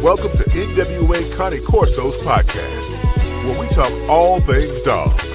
Welcome to NWA Connie Corsos podcast, where we talk all things dogs.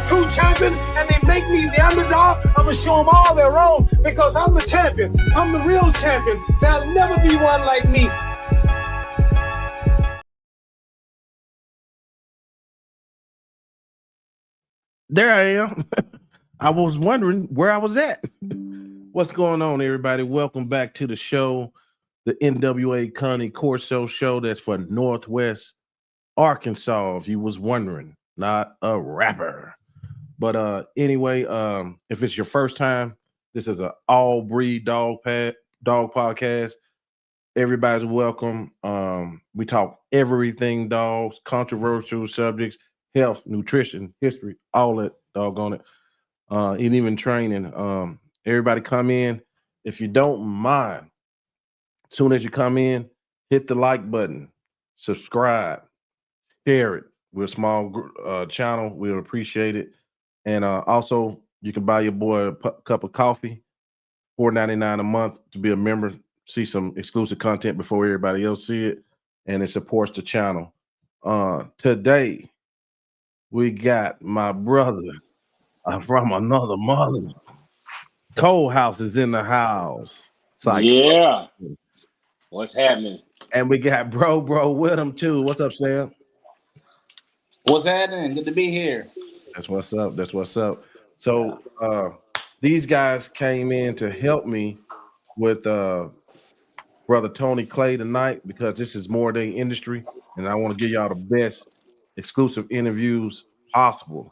True champion, and they make me the underdog. I'm gonna show them all they're wrong because I'm the champion. I'm the real champion. There'll never be one like me. There I am. I was wondering where I was at. What's going on, everybody? Welcome back to the show, the NWA Connie Corso show. That's for Northwest Arkansas. If you was wondering, not a rapper. But anyway, if it's your first time, this is an all breed dog podcast. Everybody's welcome. We talk everything dogs, controversial subjects, health, nutrition, history, all that doggone it. And even training. Everybody come in. If you don't mind, as soon as you come in, hit the like button, subscribe, share it. We're a small channel. We'll appreciate it. And also, you can buy your boy a cup of coffee, $4.99 a month to be a member, see some exclusive content before everybody else see it, and it supports the channel. Today, we got my brother from another mother. Cole House is in the house. Yeah. What's happening? And we got bro with him too. What's up, Sam? What's happening? Good to be here. That's what's up. That's what's up. So these guys came in to help me with brother Tony Clay tonight because this is more than industry, and I want to give y'all the best exclusive interviews possible.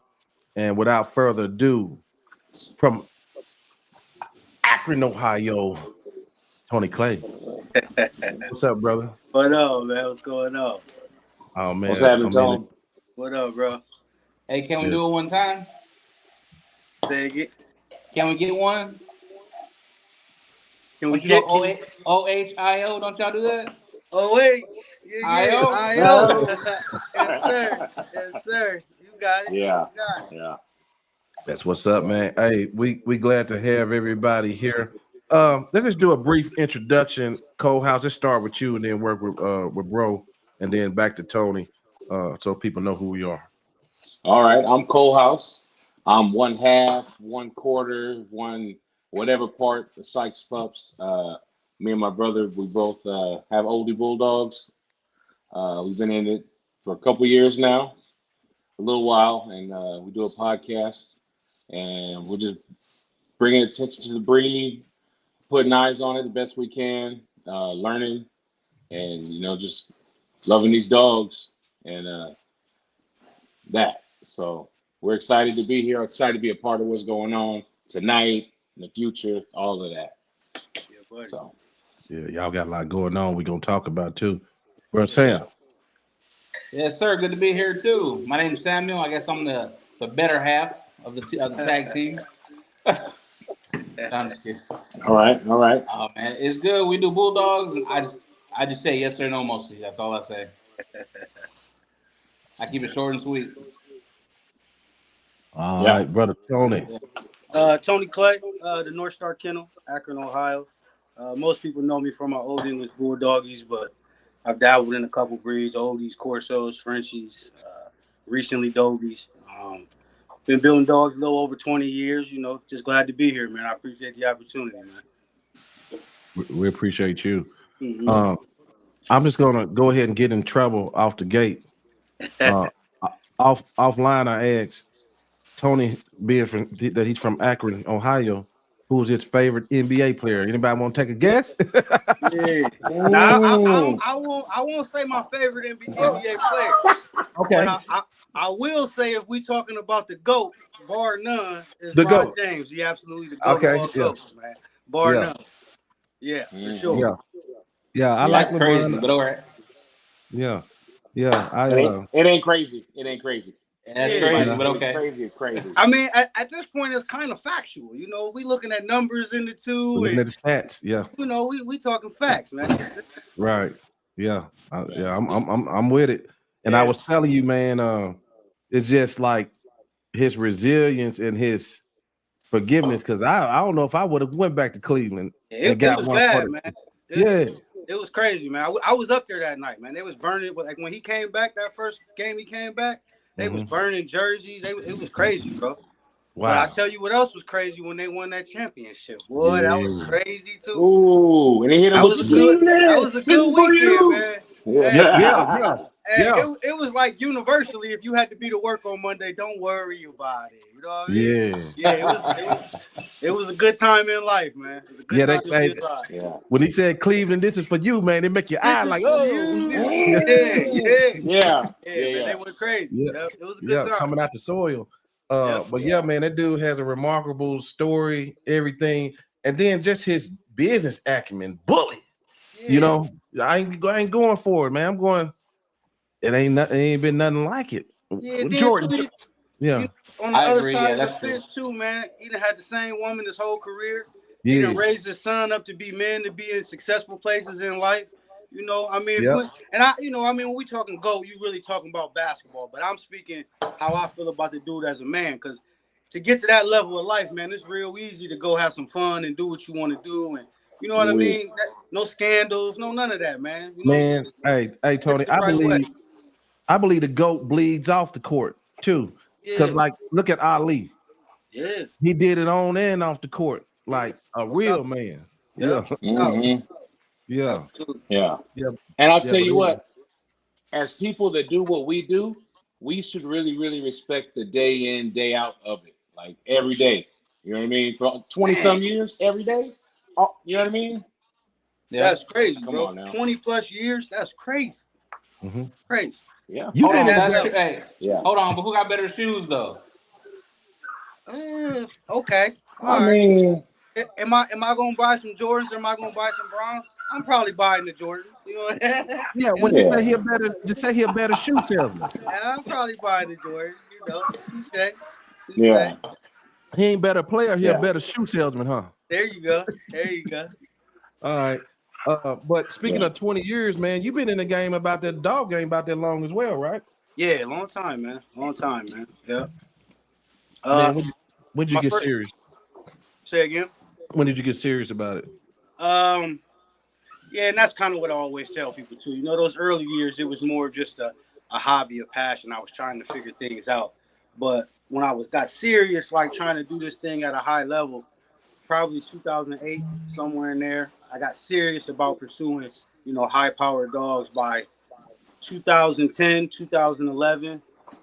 And without further ado, from Akron, Ohio, Tony Clay. What's up, brother? What up, man? What's going on? Oh man, what's happening, Tony? What up, bro? Hey, can we do it one time? Say again. Can we get one? Can we get OHIO? Don't y'all do that? OH. Yeah. IO. Yes, sir. Yes, sir. You got it. Yeah. Yeah. That's what's up, man. Hey, we glad to have everybody here. Let's just do a brief introduction. Cole House, let's start with you and then work with bro, and then back to Tony, so people know who we are. All right, I'm Cole House. I'm 1/2, 1/4, one whatever part the Sykes pups. Me and my brother, we both have Olde Bulldogges. We've been in it for a couple years now, a little while, and we do a podcast, and we're just bringing attention to the breed, putting eyes on it the best we can, learning, and just loving these dogs and that. So we're excited to be here, excited to be a part of what's going on tonight, in the future, all of that. Yeah, buddy. So yeah, y'all got a lot going on. We're gonna talk about too. Bro, Sam. yes, sir. Good to be here too. My name is Samuel. I guess I'm the better half of the tag team. I'm just kidding. All right. Oh man, it's good. We do Bulldogges, and I just say yes or no mostly. That's all I say. I keep it short and sweet. All right, brother Tony. Tony Clay, the Northstar Kennel, Akron, Ohio. Most people know me from my Old English Bulldogges, but I've dabbled in a couple breeds: Oldies, Corsos, Frenchies, recently Dogies. Been building dogs a little over 20 years. Just glad to be here, man. I appreciate the opportunity, man. We appreciate you. Mm-hmm. I'm just gonna go ahead and get in trouble off the gate. Offline, I asked Tony, being that he's from Akron, Ohio, who's his favorite NBA player. Anybody want to take a guess? Yeah. Now, I won't say my favorite NBA player. Okay. But I will say if we talking about the GOAT, bar none, is the Ron GOAT. James. He absolutely the GOAT of all GOATs, man. Bar none. Yeah, for sure. Yeah, I like LeBron. But all right. Yeah. It ain't crazy. It ain't crazy. And that's Yeah. crazy, Like, but okay. Crazy is crazy. I mean, at this point, it's kind of factual. You know, we looking at numbers in the two, Looking and at the stats, yeah, you know, we talking facts, man. right, yeah, I'm with it. And I Yeah. was telling you, man, it's just like his resilience and his forgiveness. Because I don't know if I would have went back to Cleveland and It got was one bad, for man. yeah, It was crazy, man. I was up there that night, man. They was burning, like when he came back, that first game he came back, they was burning jerseys. It was crazy, bro. But I wow, tell you what else was crazy when they won that championship. Boy, that was Yeah. crazy too. Ooh, and he hit him That with was the a good. That Cleveland. was a This is good for weekend, you. man. yeah. Hey, Yeah. it was like universally, if you had to be to work on Monday, don't worry about it. You know what I mean? Yeah. It was a good time in life, man. It was a good Yeah, time they- to be alive. Yeah. When he said Cleveland, this is for you, man. They make your eye This like, is for oh, you. yeah, Yeah, Yeah. man, they went crazy. Yeah. Yep, it was a good time. coming out the soil. Yep. But yeah, man, that dude has a remarkable story, everything, and then just his business acumen, bully. Yeah. You know, I ain't going for it, man. I'm going. It ain't been nothing like it. Yeah, then Jordan, too, yeah, on the I other agree, side yeah, of the that's true. fence too, man. He done had the same woman his whole career. He yeah, done raised his son up to be men, to be in successful places in life. You know, I mean, Yep. when we talking GOAT, you really talking about basketball. But I'm speaking how I feel about the dude as a man, because to get to that level of life, man, it's real easy to go have some fun and do what you want to do, and you know what I mean. No scandals, no none of that, man. You know, man. Hey, Tony, the right way. I believe the GOAT bleeds off the court too. Because, Yeah, like, look at Ali. yeah, He did it on and off the court, like a real man. Yeah, Mhm. yeah, absolutely. Yeah. yeah. And I'll Yeah, tell but you what, as people that do what we do, we should really, really respect the day in, day out of it. Like every day. You know what I mean? For 20 some years, every day. Oh, you know what I mean? Yeah. That's crazy, Come bro. on now. 20 plus years, that's crazy. Mhm. Crazy. Yeah. You Hold been on, in that's there. true. Hey, Yeah. hold on, but who got better shoes though? Okay. I All right. mean, Am I gonna buy some Jordans or am I gonna buy some Browns? I'm probably buying the Jordans. You know, Yeah, when Yeah. you say he a better shoe salesman. I'm probably buying the Jordans. You know, you say. yeah. He ain't better player. He a Yeah. better shoe salesman, huh? There you go. There you go. All right. But speaking Yeah. of 20 years, man, you've been in the game about that dog game about that long as well, right? Yeah, long time, man. Long time, man. Yeah. Man, when did you My get first. serious? Say again. When did you get serious about it? Yeah, and that's kind of what I always tell people too. You know, those early years, it was more just a hobby, a passion. I was trying to figure things out. But when I got serious, like trying to do this thing at a high level, probably 2008, somewhere in there, I got serious about pursuing, you know, high-powered dogs by 2010, 2011.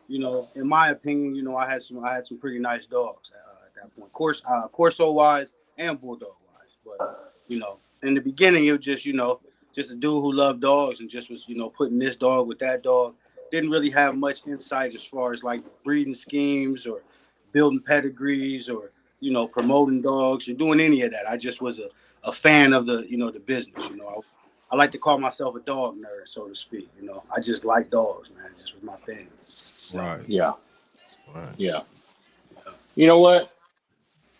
You know, in my opinion, you know, I had some pretty nice dogs at that point, Corso wise and Bulldog wise. But you know, in the beginning, it was just, you know, just a dude who loved dogs and just was, you know, putting this dog with that dog. Didn't really have much insight as far as like breeding schemes or building pedigrees or, you know, promoting dogs or doing any of that. I just was a fan of the, you know, the business. You know, I like to call myself a dog nerd, so to speak. You know, I just like dogs, man. It just was my thing. Right. Yeah. Right. Yeah. You know what?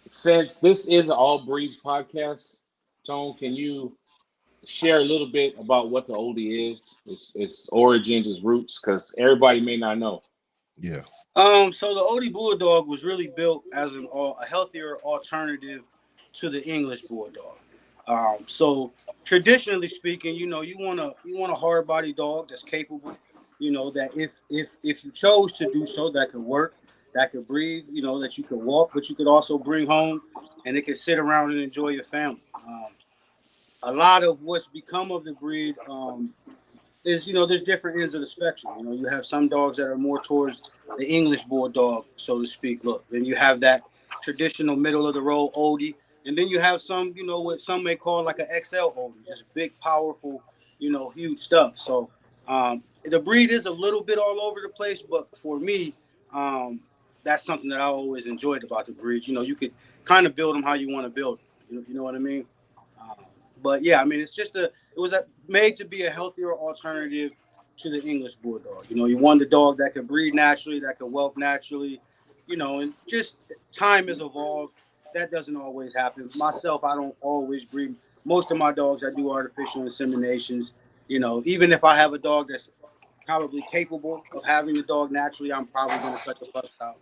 Since this is an all breeds podcast, Tone, can you share a little bit about what the oldie is, its origins, its roots? Because everybody may not know. Yeah. So the Olde Bulldog was really built as a healthier alternative to the English Bulldog. So traditionally speaking, you know, you want a hard body dog that's capable, you know, that if you chose to do so, that could work, that could breathe, you know, that you could walk, but you could also bring home and it could sit around and enjoy your family. A lot of what's become of the breed is, you know, there's different ends of the spectrum. You know, you have some dogs that are more towards the English Bulldog, so to speak. Look, then you have that traditional middle of the road oldie, and then you have some, you know, what some may call like an XL oldie, just big, powerful, you know, huge stuff. So the breed is a little bit all over the place, but for me, that's something that I always enjoyed about the breed. You know, you could kind of build them how you want to build them. You know what I mean? But yeah, I mean, it's just it was made to be a healthier alternative to the English Bulldog. You know, you want the dog that can breed naturally, that can whelp naturally, you know, and just time has evolved. That doesn't always happen. Myself, I don't always breed. Most of my dogs, I do artificial inseminations. You know, even if I have a dog that's probably capable of having the dog naturally, I'm probably going to cut the pups out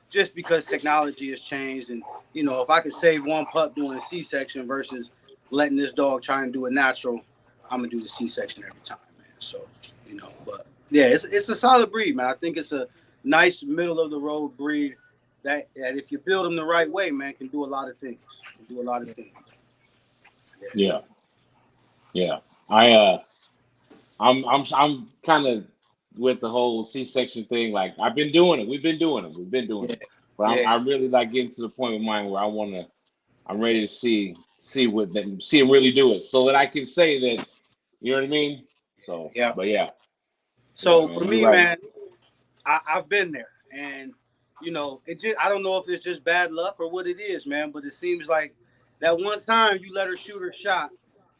just because technology has changed. And, you know, if I could save one pup doing a C-section versus letting this dog try and do it natural, I'm going to do the C-section every time, man. So, you know, but yeah, it's a solid breed, man. I think it's a nice middle of the road breed that if you build them the right way, man, can do a lot of things. Yeah. I'm kind of with the whole C-section thing. Like I've been doing it. We've been doing it. But I'm really like getting to the point of mine where I'm ready to see him really do it, so that I can say that, you know what I mean. So yeah. But yeah. So man, for me, right. man, I've been there, and you know, I don't know if it's just bad luck or what it is, man. But it seems like that one time you let her shoot her shot,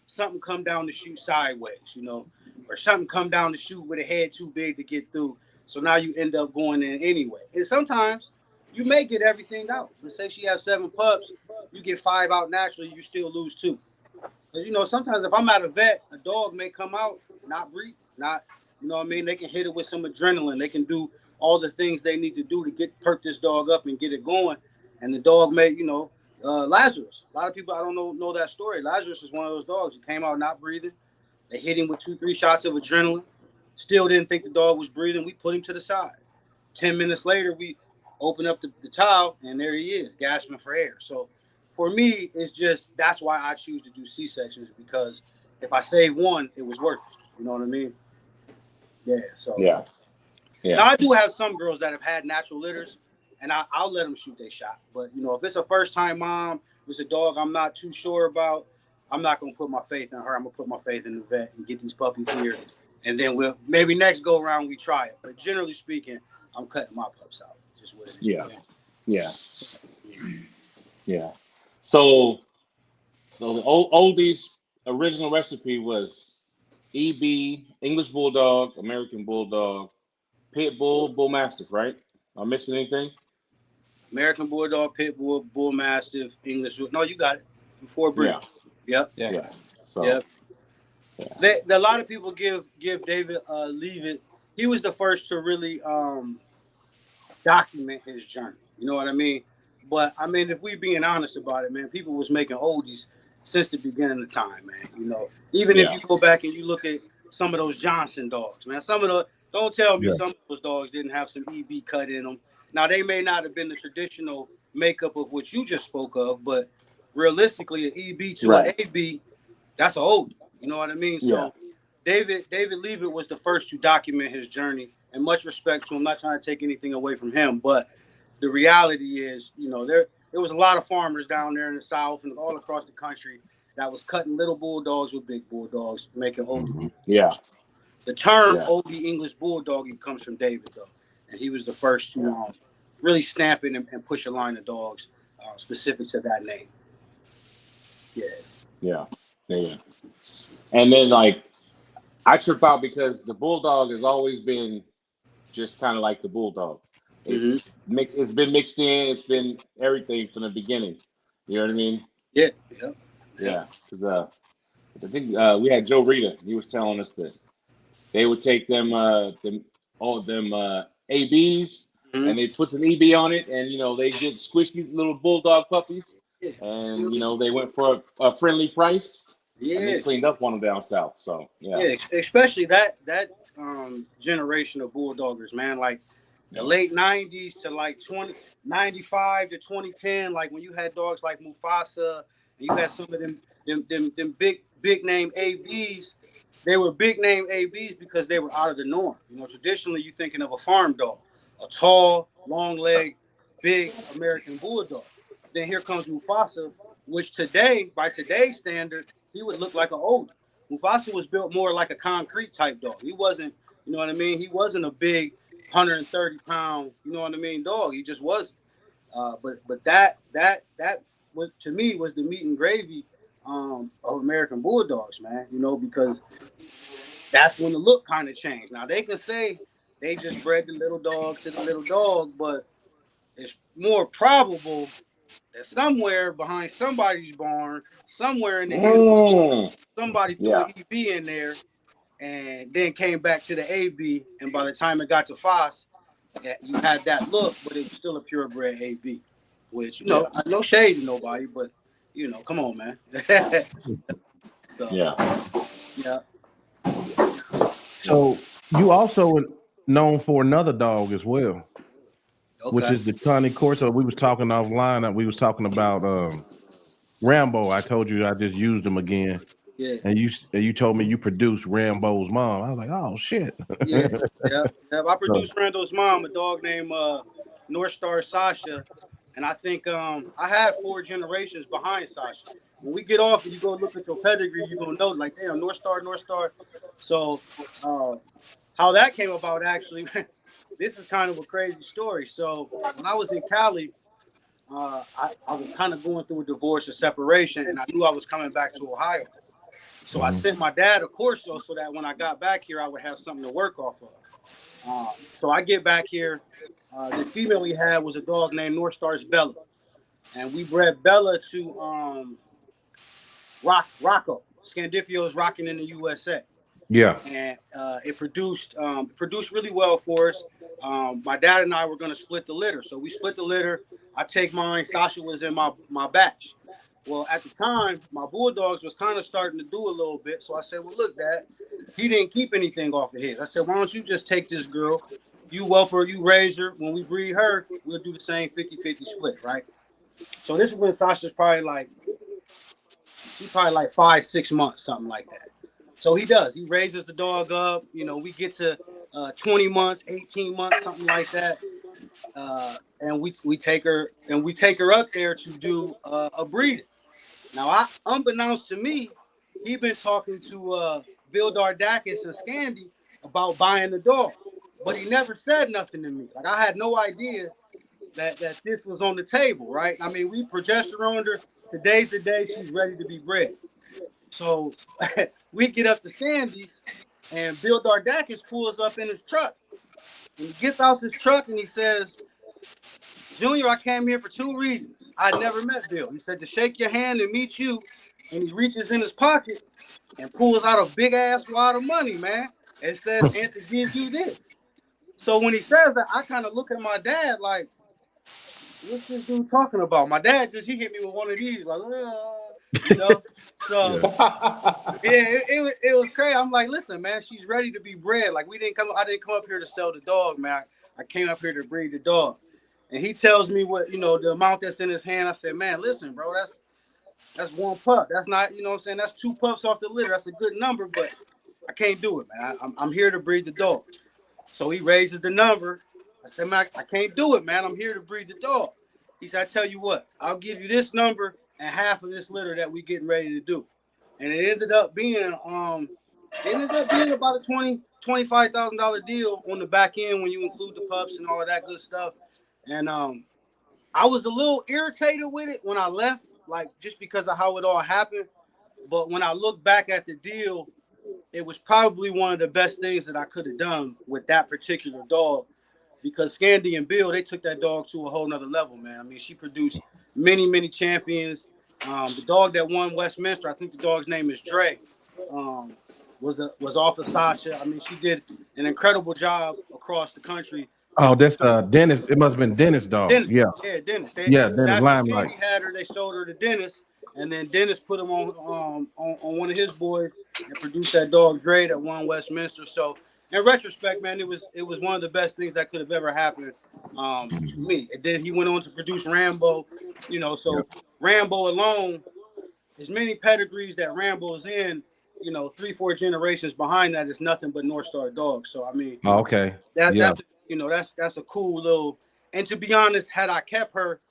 something come down to shoot sideways, you know, or something come down to shoot with a head too big to get through. So now you end up going in anyway. And sometimes you may get everything out. Let's say she has 7 pups, you get 5 out naturally, you still lose 2. Because, you know, sometimes if I'm at a vet, a dog may come out, not breathe, not, you know what I mean? They can hit it with some adrenaline. They can do all the things they need to do to perk this dog up and get it going. And the dog may, you know, Lazarus. A lot of people, I don't know that story. Lazarus is one of those dogs. He came out not breathing. They hit him with 2-3 shots of adrenaline. Still didn't think the dog was breathing. We put him to the side. 10 minutes later, we open up the towel, and there he is, gasping for air. So for me, it's just that's why I choose to do C-sections, because if I save one, it was worth it. You know what I mean? Yeah. So Yeah. Now I do have some girls that have had natural litters, and I'll let them shoot their shot. But you know, if it's a first-time mom, if it's a dog I'm not too sure about, I'm not gonna put my faith in her. I'm gonna put my faith in the vet and get these puppies here, and then we'll maybe next go around we try it. But generally speaking, I'm cutting my pups out. Just what it is. Yeah. So the Olde's original recipe was EB, English Bulldog, American Bulldog, Pit Bull, Bull Mastiff, right? Am I missing anything? American Bulldog, Pit Bull, Bull Mastiff, English. No, you got it. 4 breeds. Yep. Yeah. So yep. A lot of people give David Leave It. He was the first to really document his journey. You know what I mean? But I mean, if we being honest about it, man, people was making oldies since the beginning of time, man. You know, even if you go back and you look at some of those Johnson dogs, man, don't tell me some of those dogs didn't have some EB cut in them. Now they may not have been the traditional makeup of what you just spoke of, but realistically, an EB to an AB, that's an oldie. You know what I mean? So David Leave It was the first to document his journey, and much respect to him. I'm not trying to take anything away from him, but the reality is, you know, there was a lot of farmers down there in the South and all across the country that was cutting little bulldogs with big bulldogs, making oldie. The term oldie English bulldog comes from David, though, and he was the first to really stamp it and push a line of dogs specific to that name. Yeah. And then, like, I trip out because the bulldog has always been just kind of like the bulldog. It's mixed. It's been mixed in. It's been everything from the beginning. You know what I mean? Yeah. Because I think we had Joe Rita. He was telling us that they would take all of them ABs and they put an EB on it, and you know they get squishy little bulldog puppies, and you know they went for a friendly price. And they cleaned up on them down south. So especially that generation of bulldoggers, man. Like the late 90s to like 95 to 2010, like when you had dogs like Mufasa, and you had some of them big name ABs. They were big name ABs because they were out of the norm. You know, traditionally you're thinking of a farm dog, a tall, long leg, big American bulldog. Then here comes Mufasa, which today, by today's standard, he would look like an oldie. Mufasa was built more like a concrete type dog. He wasn't, you know what I mean? He wasn't a big 130-pound, you know what I mean, dog. He just wasn't. But that was, to me, was the meat and gravy of American Bulldogs, man. You know, because that's when the look kind of changed. Now they can say they just bred the little dog to the little dog, but it's more probable that somewhere behind somebody's barn, somewhere in the hills, somebody threw an EB in there and then came back to the AB. And by the time it got to Foss, you had that look, but it was still a purebred AB, which, no shade to nobody, but, come on, man. So, Yeah. So you also known for another dog as well, which is the Connie Corso. We was talking offline. We was talking about Rambo. I told you I just used him again. Yeah. And you told me you produced Rambo's mom. I was like, oh shit. Yeah. I produced Rambo's mom, a dog named Northstar Sasha. And I think I have 4 generations behind Sasha. When we get off and you go look at your pedigree, you're gonna know, like, damn, Northstar. So how that came about, actually, this is kind of a crazy story. So when I was in Cali, I was kind of going through a divorce or separation, and I knew I was coming back to Ohio. So I sent my dad a Corso so that when I got back here, I would have something to work off of. So I get back here. The female we had was a dog named Northstar's Bella. And we bred Bella to Rocco. Scandifio is rocking in the USA. Yeah. And it produced really well for us. My dad and I were going to split the litter. So we split the litter. I take mine. Sasha was in my batch. Well, at the time, my Bulldogges was kind of starting to do a little bit. So I said, well, look, Dad, he didn't keep anything off of his. I said, why don't you just take this girl? You whelp her, you raise her. When we breed her, we'll do the same 50-50 split, right? So this is when Sasha's probably like 5-6 months, something like that. So he does. He raises the dog up. We get to 20 months, 18 months, something like that. And we take her up there to do a breeding. Now, unbeknownst to me, he been talking to Bulldogges and Scandi about buying the dog, but he never said nothing to me. Like, I had no idea that this was on the table, right? I mean, we progesterone her. Today's the day she's ready to be bred. So we get up to Scandi's, and Bulldogges pulls up in his truck. And he gets out his truck and he says, Junior, I came here for 2 reasons. I never met Bill. He said to shake your hand and meet you. And he reaches in his pocket and pulls out a big ass wad of money, man, and says, and to give you this. So when he says that, I kind of look at my dad like, what's this dude talking about? My dad he hit me with one of these, like, So it was crazy. I'm like, listen, man, she's ready to be bred. Like, I didn't come up here to sell the dog, man. I came up here to breed the dog. And he tells me what, the amount that's in his hand. I said, man, listen, bro, that's 1 pup. That's not, what I'm saying? That's 2 pups off the litter. That's a good number, but I can't do it, man. I'm here to breed the dog. So he raises the number. I said, man, I can't do it, man. I'm here to breed the dog. He said, I tell you what, I'll give you this number and half of this litter that we getting ready to do. And it ended up being about a $25,000 deal on the back end when you include the pups and all of that good stuff. And I was a little irritated with it when I left, like, just because of how it all happened. But when I look back at the deal, it was probably one of the best things that I could have done with that particular dog, because Scandi and Bill, they took that dog to a whole nother level, man. I mean, she produced many, many champions. The dog that won Westminster, I think the dog's name is Dre, was off of Sasha. I mean, she did an incredible job across the country. Oh, that's Dennis. It must have been Dennis' dog. Dennis. Yeah, Dennis. Dennis Limelight. He had her. They sold her to Dennis, and then Dennis put him on one of his boys and produced that dog Dre that won Westminster. So, in retrospect, man, it was one of the best things that could have ever happened to me. And then he went on to produce Rambo. So Rambo alone, as many pedigrees that Rambo's in, 3-4 generations behind that is nothing but Northstar dogs. So I mean, okay, that's a cool little. And to be honest, had I kept her,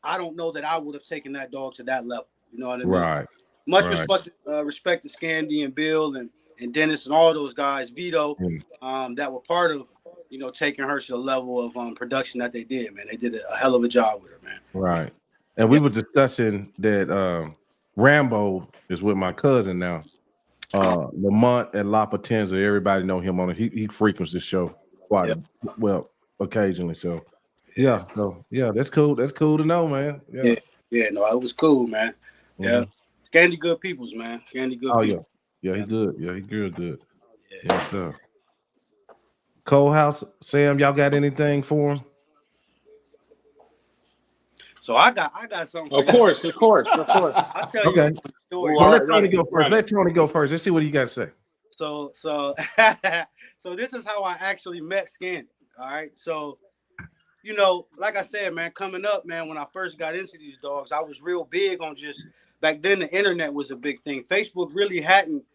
I don't know that I would have taken that dog to that level. You know what I mean? Right. Much respect to Scandi and Bill and Dennis and all those guys, Vito, that were part of, taking her to the level of production that they did, man. They did a hell of a job with her, man. Right. And we were discussing that Rambo is with my cousin now. Lamont and La Potenza. Everybody know him on it. He frequents this show quite well occasionally. So yeah, that's cool. That's cool to know, man. Yeah. No, it was cool, man. Yeah, Scandy good peoples, man. Scandy good. People. Yeah, he good. Yeah, he good. Yeah, sir. Cole House, Sam, y'all got anything for him? So I got something. Of course. I'll tell you a story. Well, let Tony go first. Let Tony go first. Let's see what he got to say. So this is how I actually met Scandy. All right. So, you know, like I said, man, coming up, man, when I first got into these dogs, I was real big on just back then. The internet was a big thing. Facebook really hadn't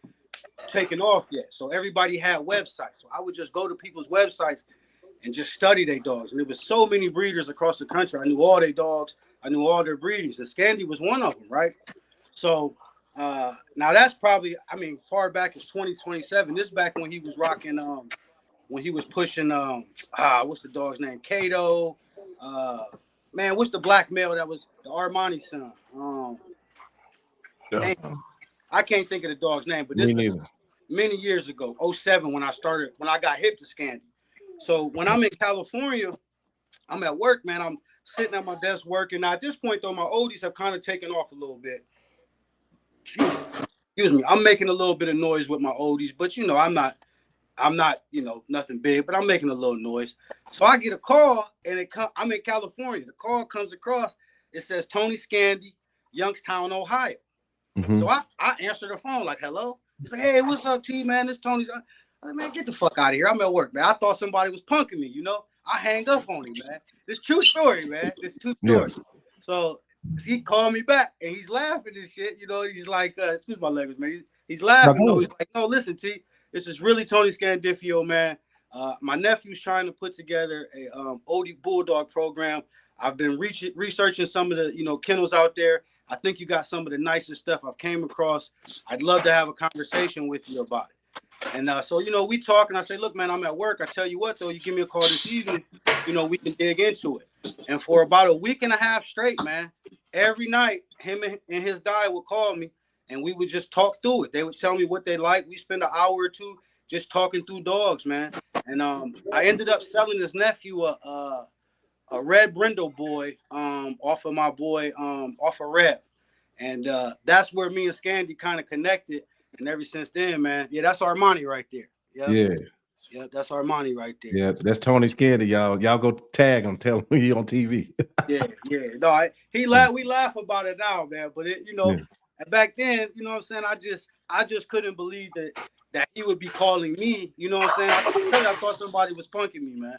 taken off yet. So everybody had websites. So I would just go to people's websites and just study their dogs. And there was so many breeders across the country. I knew all their dogs. I knew all their breedings. And Scandy was one of them, right? So now that's probably, I mean, far back as 2027. This is back when he was rocking, when he was pushing, what's the dog's name? Kato. Man, what's the black male that was the Armani son? I can't think of the dog's name, but this was many years ago, 07, when I got hip to Scandy. So when I'm in California, I'm at work, man. I'm sitting at my desk working. Now at this point, though, my oldies have kind of taken off a little bit. Excuse me. I'm making a little bit of noise with my oldies, but you know, I'm not, you know, nothing big, but I'm making a little noise. So I get a call, and I'm in California. The call comes across. It says Tony Scandy, Youngstown, Ohio. So I answer the phone like, hello. He's like, hey, what's up, T, man? This Tony's. I'm like, man, get the fuck out of here. I'm at work, man. I thought somebody was punking me, you know. I hang up on him, man. This true story, man. This true story. Yeah. So he called me back, and he's laughing and shit. You know, he's like, excuse my language, man. He's laughing. No, he's like, no, listen, T. This is really Tony Scandifio, man. My nephew's trying to put together a Olde Bulldog program. I've been researching some of the, you know, kennels out there. I think you got some of the nicest stuff I've came across. I'd love to have a conversation with you about it. And so, you know, we talk, and I say, look, man, I'm at work. I tell you what, though, you give me a call this evening, you know, we can dig into it. And for about a week and a half straight, man, every night, him and his guy would call me, and we would just talk through it. They would tell me what they like. We spend an hour or two just talking through dogs, man. And I ended up selling his nephew a red brindle boy off of my boy, off of Rev. And that's where me and Scandy kind of connected. And ever since then, man, yeah, that's Armani right there. Yep. Yeah, that's Armani right there. Yeah, that's Tony Scandy, y'all. Y'all go tag him, tell him he on TV. yeah. No, we laugh about it now, man. But it, you know, back then, you know what I'm saying? I just couldn't believe that he would be calling me. You know what I'm saying? I thought somebody was punking me, man.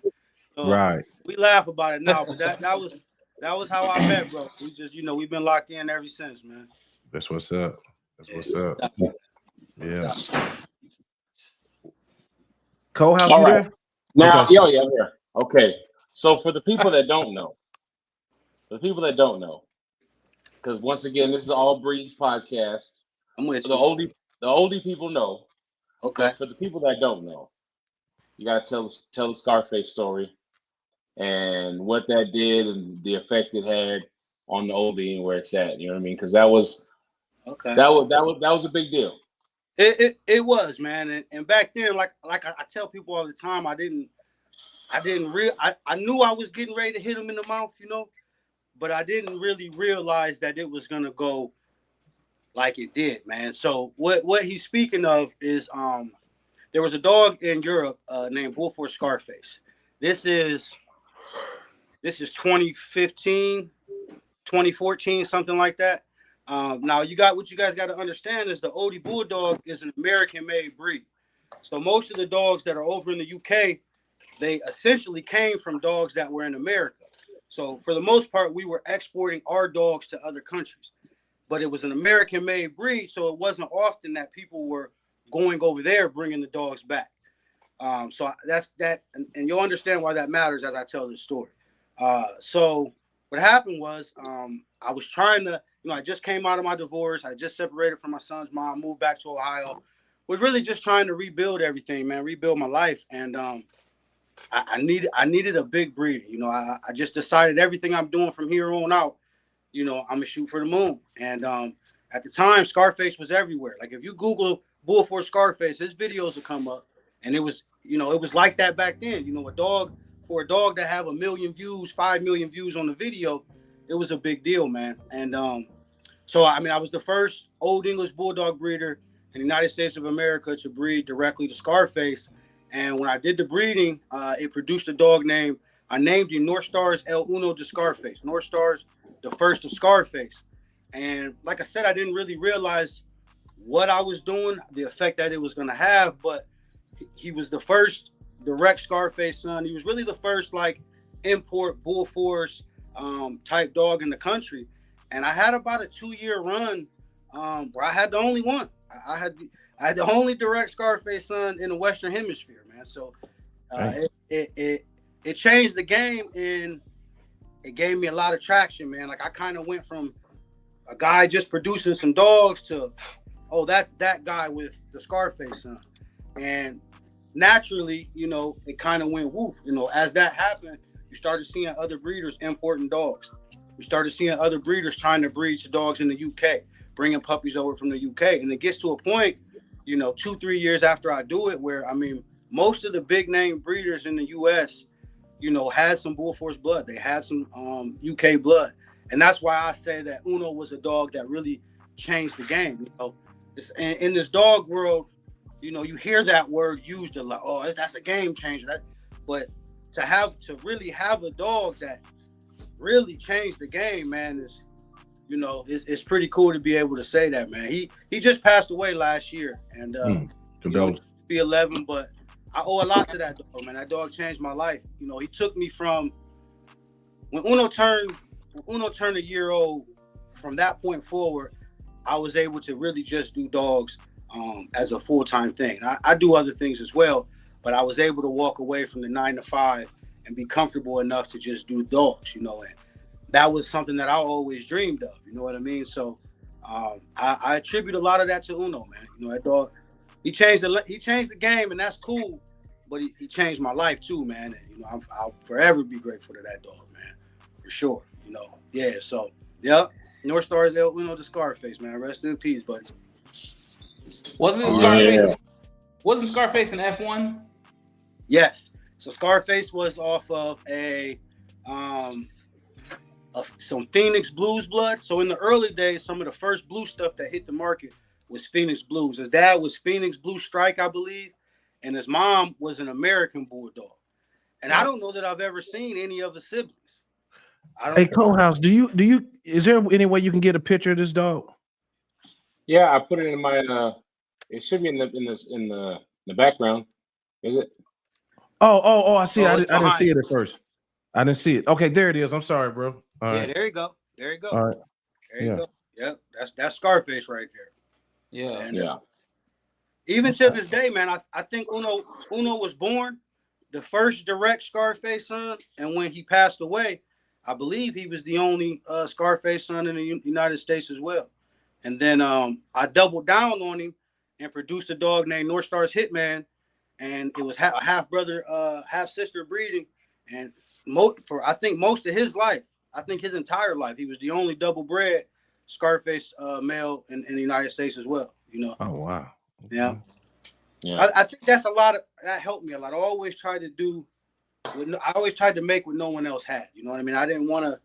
So right. We laugh about it now, but that was how I met, bro. We just, you know, we've been locked in ever since, man. That's what's up. What's up. Yeah. Cole, how you there? Now, okay. I'm here. Okay. So for the people that don't know, because once again, this is All Breeds podcast. I'm with you. The oldie people know. Okay. For the people that don't know, you gotta tell the Scarface story and what that did and the effect it had on the oldie and where it's at. You know what I mean? Because that was a big deal. It was, man, and back then, like I tell people all the time, I knew I was getting ready to hit him in the mouth, you know, but I didn't really realize that it was gonna go like it did, man. So what he's speaking of is there was a dog in Europe named Wolford Scarface. This is 2015, 2014, something like that. Now what you guys got to understand is the Olde Bulldog is an American-made breed. So most of the dogs that are over in the UK, they essentially came from dogs that were in America. So for the most part, we were exporting our dogs to other countries, but it was an American-made breed. So it wasn't often that people were going over there, bringing the dogs back. So that's that. And you'll understand why that matters as I tell this story. So what happened was, I was trying to, you know, I just came out of my divorce. I just separated from my son's mom, moved back to Ohio. We're really just trying to rebuild everything, man, rebuild my life. And I needed a big breeder. You know, I just decided everything I'm doing from here on out, you know, I'm going to shoot for the moon. And at the time, Scarface was everywhere. Like if you Google Bull for Scarface. His videos will come up, and it was like that back then. A dog to have 1 million views, 5 million views on the video, it was a big deal, man. And so I was the first Old English Bulldog breeder in the United States of America to breed directly to Scarface. And when I did the breeding, it produced a dog named. I named him Northstar's El Uno de Scarface. Northstar's the first of Scarface. And like I said, I didn't really realize what I was doing, the effect that it was going to have, but he was the first direct Scarface son. He was really the first import bull force type dog in the country. And I had about a 2-year run where I had the only one. I had the only direct Scarface son in the Western Hemisphere, man. So it changed the game, and it gave me a lot of traction, man. I kind of went from a guy just producing some dogs to, oh, that's that guy with the Scarface son. And naturally, it kind of went woof. As that happened, you started seeing other breeders importing dogs. We started seeing other breeders trying to breed dogs in the UK, bringing puppies over from the UK. And it gets to a point, 2-3 years after I do it, where, most of the big name breeders in the US, had some bull force blood. They had some UK blood. And that's why I say that Uno was a dog that really changed the game. In this dog world, you hear that word used a lot. Oh, that's a game changer. But to really have a dog that really changed the game, man, it's pretty cool to be able to say that, man. He just passed away last year, and be 11, but I owe a lot to that dog, man. That dog changed my life. He took me from when Uno turned a year old. From that point forward, I was able to really just do dogs as a full-time thing. I do other things as well, but I was able to walk away from the 9 to 5 and be comfortable enough to just do dogs, and that was something that I always dreamed of. You know what I mean? So I attribute a lot of that to Uno, man. That dog, he changed the game, and that's cool. But he changed my life too, man. And, I'll forever be grateful to that dog, man, for sure. Yeah. So yeah, Northstar's El Uno de Scarface, man. Rest in peace, buddy. Wasn't Scarface an F1? Yes. So Scarface was off of some Phoenix Blues blood. So in the early days, some of the first blue stuff that hit the market was Phoenix Blues. His dad was Phoenix Blue Strike, I believe, and his mom was an American Bulldog. And I don't know that I've ever seen any of his siblings. Hey, Colehouse, is there any way you can get a picture of this dog? Yeah, I put it in my. It should be in the background. Is it? Oh, I see. I didn't see it behind. at first. I didn't see it. Okay, there it is. I'm sorry, bro. All right. There you go. All right. There you go. Yep, that's Scarface right there. Yeah. And, Yeah. Even to this day, man, I think Uno was born the first direct Scarface son, and when he passed away, I believe he was the only Scarface son in the United States as well. And then I doubled down on him and produced a dog named Northstar's Hitman, and it was a half brother, half sister breeding. And I think most of his life, I think his entire life, he was the only double bred Scarface male in the United States as well. Oh wow. Yeah. Yeah. I think that's that helped me a lot. I always tried to make what no one else had. You know what I mean? I didn't want to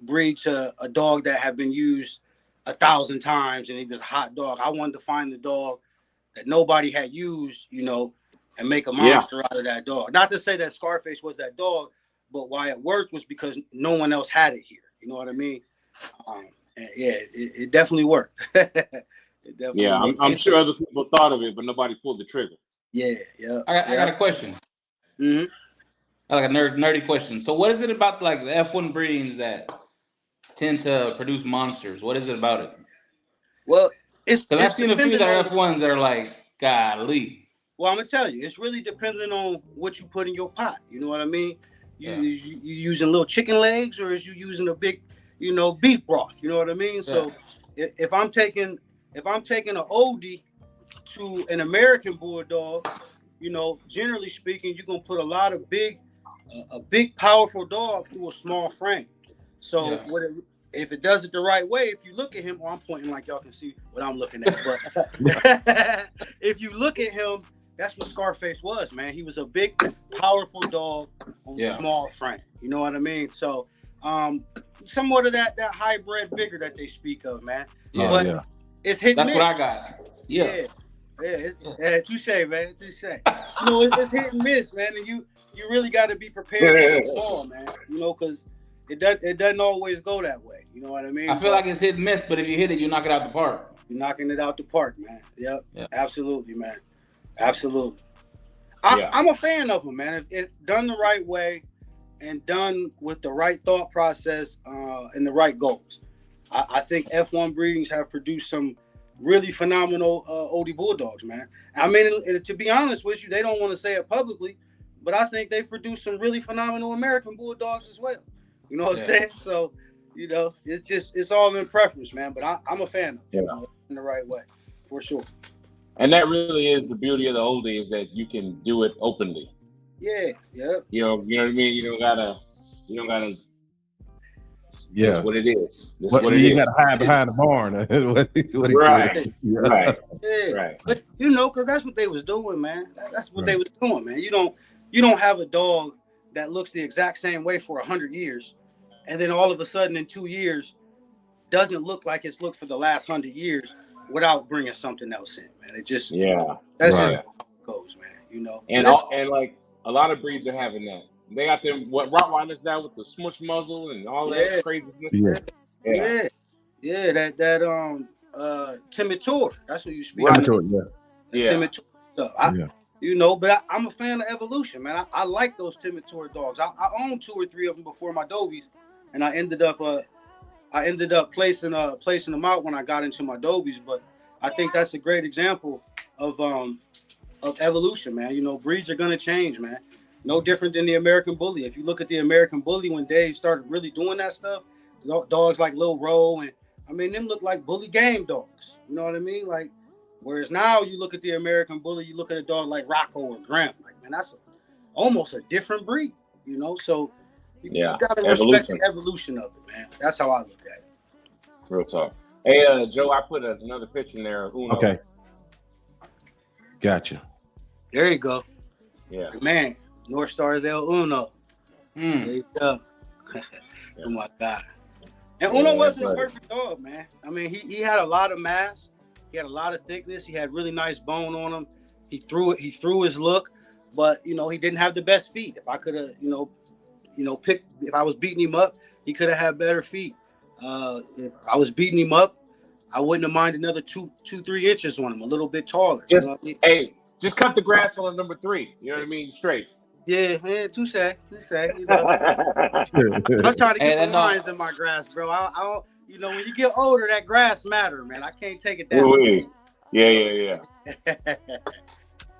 breed to a dog that had been used 1,000 times and he was a hot dog. I wanted to find the dog that nobody had used, and make a monster out of that dog. Not to say that Scarface was that dog, but why it worked was because no one else had it here. You know what I mean? And yeah, it definitely worked. It definitely worked. I'm sure other people thought of it, but nobody pulled the trigger. Yeah. I got a question. Mm-hmm. Like a nerdy question. So what is it about the F1 breedings that tend to produce monsters? What is it about it? Well, it's because I've seen a few that are dependent on- F1s that are like, golly. Well, I'm gonna tell you, it's really dependent on what you put in your pot. You know what I mean? You using little chicken legs, or is you using a big, beef broth? You know what I mean? Yeah. So if I'm taking an oldie to an American Bulldog, generally speaking, you're gonna put a big powerful dog through a small frame. So if it does it the right way, if you look at him, I'm pointing like y'all can see what I'm looking at, but if you look at him, that's what Scarface was, man. He was a big, powerful dog on a small frame. You know what I mean? So, somewhat of that hybrid vigor that they speak of, man. Yeah, but it's hit and miss. miss. What I got. Yeah, touche, man, touche. You know, it's hit and miss, man, and you really got to be prepared for the ball, man. You know, because it doesn't always go that way. You know what I mean? I feel like it's hit and miss, but if you hit it, you knock it out the park. You're knocking it out the park, man. Yep. Absolutely, man. Absolutely. I'm a fan of them, man. If done the right way and done with the right thought process and the right goals. I think F1 breedings have produced some really phenomenal Oldie Bulldogs, man. I mean, to be honest with you, they don't want to say it publicly, but I think they've produced some really phenomenal American Bulldogs as well. You know what I'm saying? So, you know, it's all in preference, man. But I'm a fan of it, you know, in the right way, for sure. And that really is the beauty of the oldie, is that you can do it openly. Yeah. You know what I mean? You don't gotta. Yeah. That's what it is. That's what it is. You gotta hide behind the barn. what he Right. said. Right. Yeah. Right. But you know, because that's what they was doing, man. That's what they was doing, man. You don't have a dog that looks the exact same way for 100 years, and then all of a sudden in 2 years doesn't look like it's looked for the last 100 years without bringing something else in, man. It just that's just how it goes, man. You know, and like a lot of breeds are having that. They got them Rottweilers now with the smush muzzle and all that craziness. That timid tour. That's what you speak. Timid stuff. You know, but I'm a fan of evolution, man. I like those timid tour dogs. I owned 2 or 3 of them before my Dobies, and I ended up placing them out when I got into my Dobies. But I think that's a great example of evolution, man. You know, breeds are gonna change, man. No different than the American Bully. If you look at the American Bully, when Dave started really doing that stuff, dogs like Lil Roe, and I mean, them look like bully game dogs. You know what I mean? Like, whereas now you look at the American Bully, you look at a dog like Rocco or Graham. Like, man, that's almost a different breed. You know, so you gotta respect the evolution of it, man. That's how I look at it. Real talk. Hey, Joe, I put another picture in there of Uno. Okay. Gotcha. There you go. Yeah. Man, Northstar is El Uno. There you go. Oh my God. And Uno wasn't a perfect dog, man. I mean, he had a lot of mass. He had a lot of thickness. He had really nice bone on him. He threw his look, but you know, he didn't have the best feet. If I could have, if I was beating him up, he could have had better feet. If I was beating him up, I wouldn't have minded another 2-3 inches on him, a little bit taller. Just cut the grass on number 3. You know what I mean? Straight. Yeah, man, touche. You know, I'm trying to get some lines in my grass, bro. I don't, you know, when you get older, that grass matter, man. I can't take it that way. Yeah.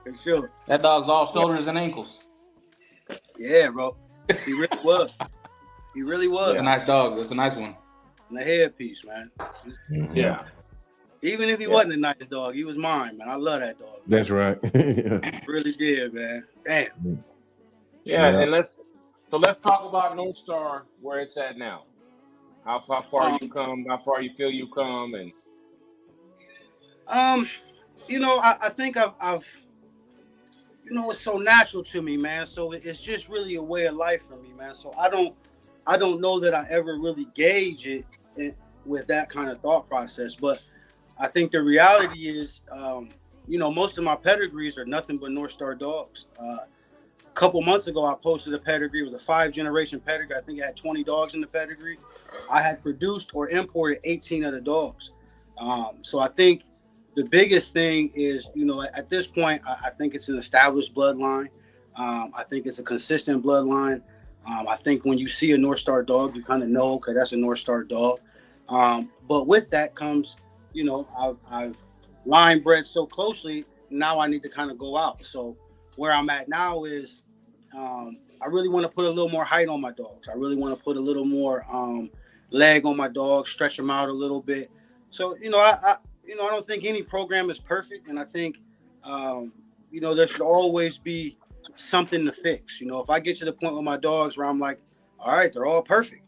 For sure. That dog's all shoulders and ankles. Yeah, bro. He really was. He really was. It's a nice dog. It's a nice one. And the headpiece, man. Yeah. Even if he wasn't a nice dog, he was mine, man. I love that dog. That's right. Really did, man. Damn. Yeah, and let's talk about Northstar, where it's at now. How far you come, how far you feel you come, and you know, I think I've you know, it's so natural to me, man. So it's just really a way of life for me, man. So I don't know that I ever really gauge it with that kind of thought process, but I think the reality is, you know, most of my pedigrees are nothing but Northstar dogs. A couple months ago, I posted a pedigree. It was a 5-generation pedigree. I think it had 20 dogs in the pedigree. I had produced or imported 18 of the dogs. So I think the biggest thing is, you know, at this point, I think it's an established bloodline. I think it's a consistent bloodline. I think when you see a Northstar dog, you kind of know, okay, that's a Northstar dog. But with that comes, you know, I've line bred so closely. Now I need to kind of go out. So where I'm at now is I really want to put a little more height on my dogs. I really want to put a little more leg on my dogs, stretch them out a little bit. So, you know, I don't think any program is perfect. And I think, you know, there should always be something to fix. You know, if I get to the point with my dogs where I'm like, all right, they're all perfect.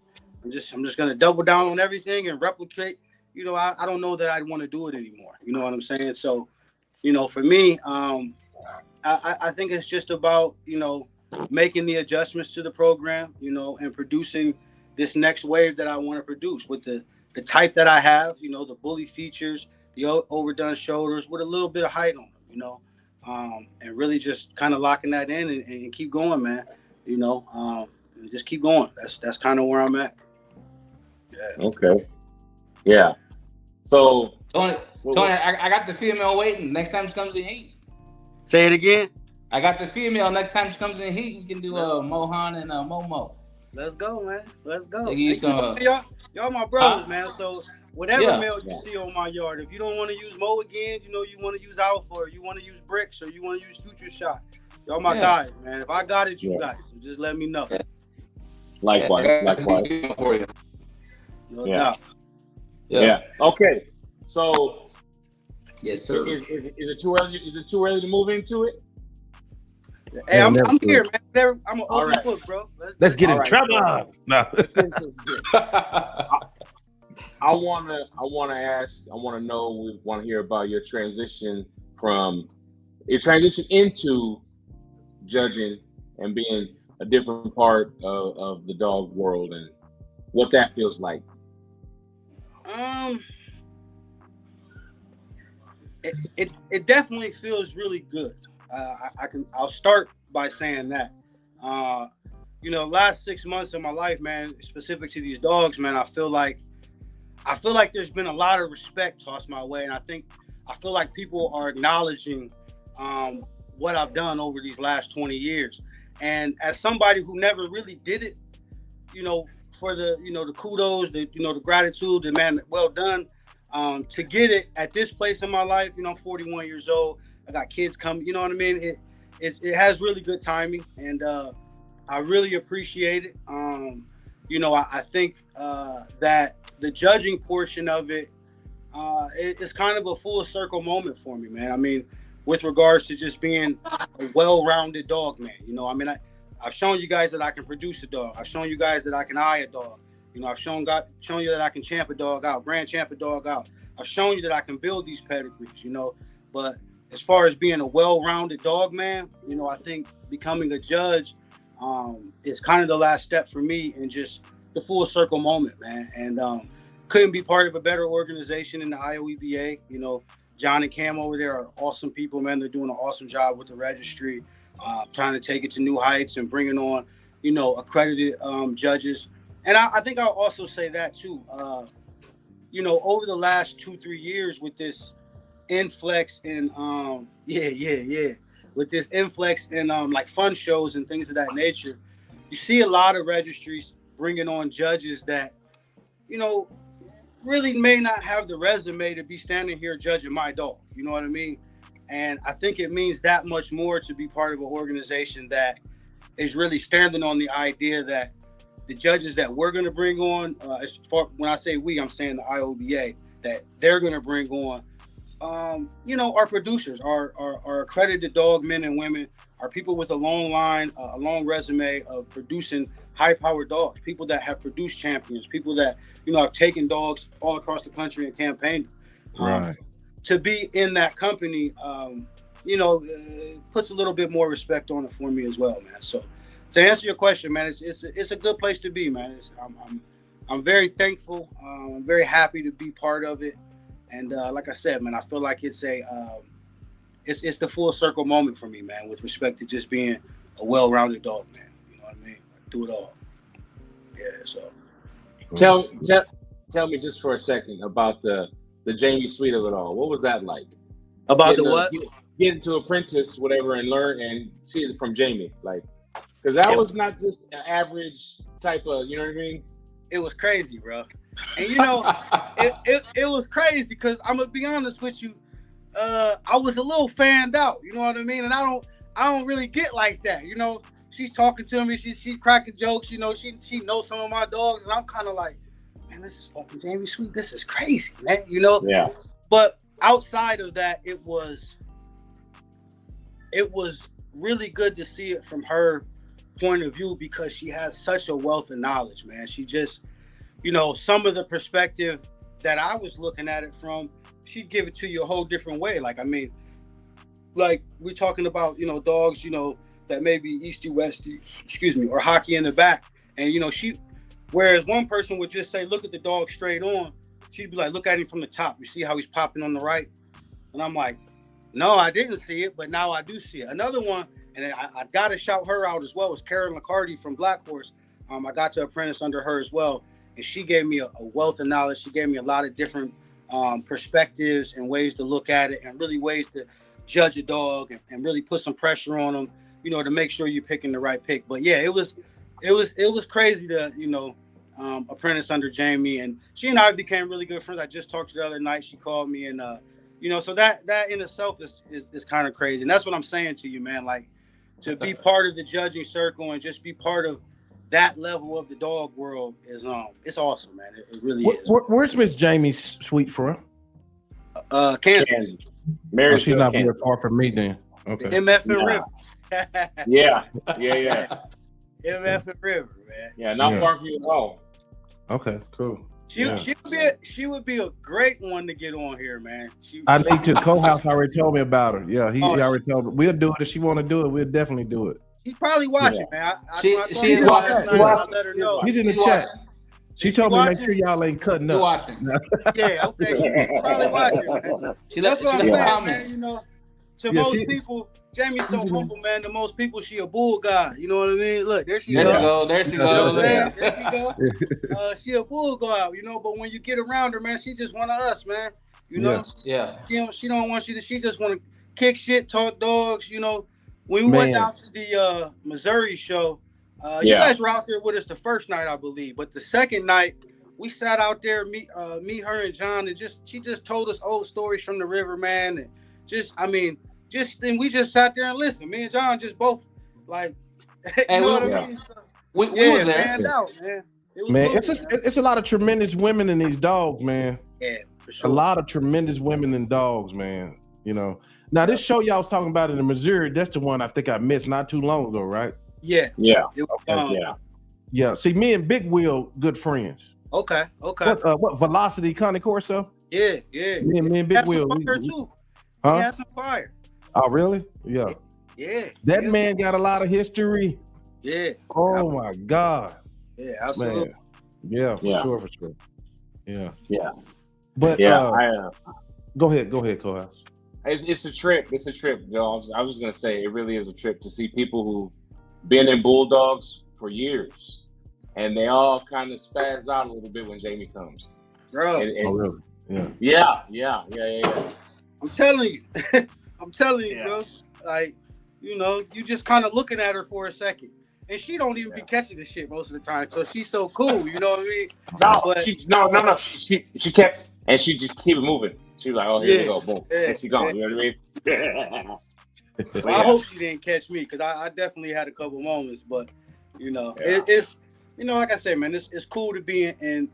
I'm just gonna double down on everything and replicate. You know, I don't know that I'd want to do it anymore. You know what I'm saying? So, you know, for me, I think it's just about, you know, making the adjustments to the program, you know, and producing this next wave that I want to produce with the type that I have, you know, the bully features, the overdone shoulders with a little bit of height on them, you know, and really just kind of locking that in and keep going, man. You know, just keep going. That's kind of where I'm at. Yeah. Okay. Yeah. So, Tony, I got the female waiting. Next time she comes in heat. Say it again. I got the female. Next time she comes in heat, we can do Mohan and Momo. Let's go, man. Let's go. Y'all my brothers, man. So whatever male you see on my yard, if you don't want to use Mo again, you know, you want to use Alpha, or you want to use Bricks, or you want to use Future Shot. Y'all my guys, man. If I got it, you got it. So just let me know. Likewise. No doubt. Yeah. Okay. So, yes, sir. Is it too early? Is it too early to move into it? Hey, I'm here, man. I'm an open book, bro. Let's get in trouble. No. I wanna ask. I wanna know. We want to hear about your transition into judging and being a different part of the dog world and what that feels like. It definitely feels really good. I'll start by saying that. You know, last 6 months of my life, man, specific to these dogs, man, I feel like there's been a lot of respect tossed my way, and I feel like people are acknowledging what I've done over these last 20 years. And as somebody who never really did it, you know, for the kudos, the gratitude, the man, well done, to get it at this place in my life. You know, I'm 41 years old. I got kids coming. You know what I mean? It has really good timing, and I really appreciate it. You know, I think that the judging portion of it is kind of a full circle moment for me, man. I mean, with regards to just being a well-rounded dog, man. You know, I mean, I've shown you guys that I can produce a dog. I've shown you guys that I can eye a dog. You know, I've shown you that I can champ a dog out, grand champ a dog out. I've shown you that I can build these pedigrees, you know. But as far as being a well-rounded dog, man, you know, I think becoming a judge is kind of the last step for me, and just the full circle moment, man. And couldn't be part of a better organization in the IOEBA. You know, John and Cam over there are awesome people, man. They're doing an awesome job with the registry, trying to take it to new heights and bringing on, you know, accredited judges. And I think I'll also say that too. You know, over the last 2-3 years with this influx in with this influx in like fun shows and things of that nature, you see a lot of registries bringing on judges that, you know, really may not have the resume to be standing here judging my dog. You know what I mean? And I think it means that much more to be part of an organization that is really standing on the idea that the judges that we're going to bring on, as far, when I say we, I'm saying the IOBA, that they're going to bring on, you know, our producers, our accredited dog men and women, are people with a long line, a long resume of producing high-powered dogs, people that have produced champions, people that, you know, have taken dogs all across the country and campaigned. Right. To be in that company, you know, puts a little bit more respect on it for me as well, man. So to answer your question, man, it's a good place to be, man. I'm very thankful. I'm very happy to be part of it. And like I said, man, I feel like it's the full circle moment for me, man, with respect to just being a well-rounded dog, man. You know what I mean? I do it all. Yeah. So tell me just for a second about the Jamie Sweet of it all. What was that like? About the what? Getting to apprentice, whatever, and learn and see it from Jamie, like, because that was not just an average type of, you know what I mean? It was crazy, bro. And you know, it was crazy because I'm gonna be honest with you. I was a little fanned out, you know what I mean? And I don't really get like that, you know. She's talking to me, she's cracking jokes, you know. She knows some of my dogs, and I'm kind of like, man, this is fucking Jamie Sweet. This is crazy, man, you know. Yeah. But outside of that, it was really good to see it from her point of view, because she has such a wealth of knowledge, man. you know, some of the perspective that I was looking at it from, she'd give it to you a whole different way. Like, I mean, like we're talking about, you know, dogs, you know, that may be easty, westy, or hockey in the back. And, you know, whereas one person would just say, look at the dog straight on, she'd be like, look at him from the top. You see how he's popping on the right? And I'm like, no, I didn't see it, but now I do see it. Another one, and I got to shout her out as well, is Karen McCarty from Black Horse. I got to apprentice under her as well. And she gave me a wealth of knowledge. She gave me a lot of different perspectives and ways to look at it, and really ways to judge a dog and really put some pressure on them, you know, to make sure you're picking the right pick. But yeah, it was crazy to, you know, apprentice under Jamie, and she and I became really good friends. I just talked to her the other night. She called me, and you know, so that in itself is kind of crazy. And that's what I'm saying to you, man. Like, to be part of the judging circle and just be part of that level of the dog world is it's awesome, man. It really is. Where's Miss Jamie's suite from? Kansas. Oh, she's not very far from me then. Okay. MF and River. Yeah. MF and River, man. Yeah, not far from you at all. Okay, cool. She would be a great one to get on here, man. I need to. Co-house already told me about her. Yeah, he already told me. We'll do it if she want to do it. We'll definitely do it. She's probably watching, man. She's watching. I'll let her know. He's in the chat. She told me make sure y'all ain't cutting up. Watching. Yeah, okay. She's probably watching, man. That's what I'm saying, man. You know, to most people, Jamie's so humble, man. To most people, she a bull guy. You know what I mean? Look, there she goes. There she goes. There she goes. She a bull guy, you know. But when you get around her, man, she just one of us, man. You know. Yeah. She don't want you to. She just want to kick shit, talk dogs. You know. When we went down to the Missouri show, you guys were out there with us the first night, I believe. But the second night, we sat out there, me, her, and John, and she just told us old stories from the river, man. And and we just sat there and listened. Me and John just both like, you know what I mean? So, we was there. Out, man. It's a lot of tremendous women in these dogs, man. Yeah, for sure. A lot of tremendous women in dogs, man. You know. Now, this show y'all was talking about in Missouri, that's the one I think I missed not too long ago, right? Yeah. Yeah. See, me and Big Wheel, good friends. Okay. What Velocity Connie Corso? Yeah. Me and Big Wheel. Fire too. Huh? He had some fire. Oh, really? Yeah. Yeah. That man got a lot of history. Yeah. Oh, my God. Yeah, absolutely. Man. Yeah, for sure. Yeah. But go ahead, Co-House. It's a trip. It's a trip, y'all. I was gonna say it really is a trip to see people who've been in Bulldogs for years, and they all kind of spaz out a little bit when Jamie comes. Bro. Really? Yeah. I'm telling you, bro. Like, you know, you just kind of looking at her for a second, and she don't even be catching the shit most of the time because she's so cool. You know what I mean? No. She kept, and she just keep it moving. She was like, oh, here we go, boom. And she gone, you know what I mean? Well, I hope she didn't catch me, because I definitely had a couple moments, but, you know, it's, you know, like I said, man, it's cool to be in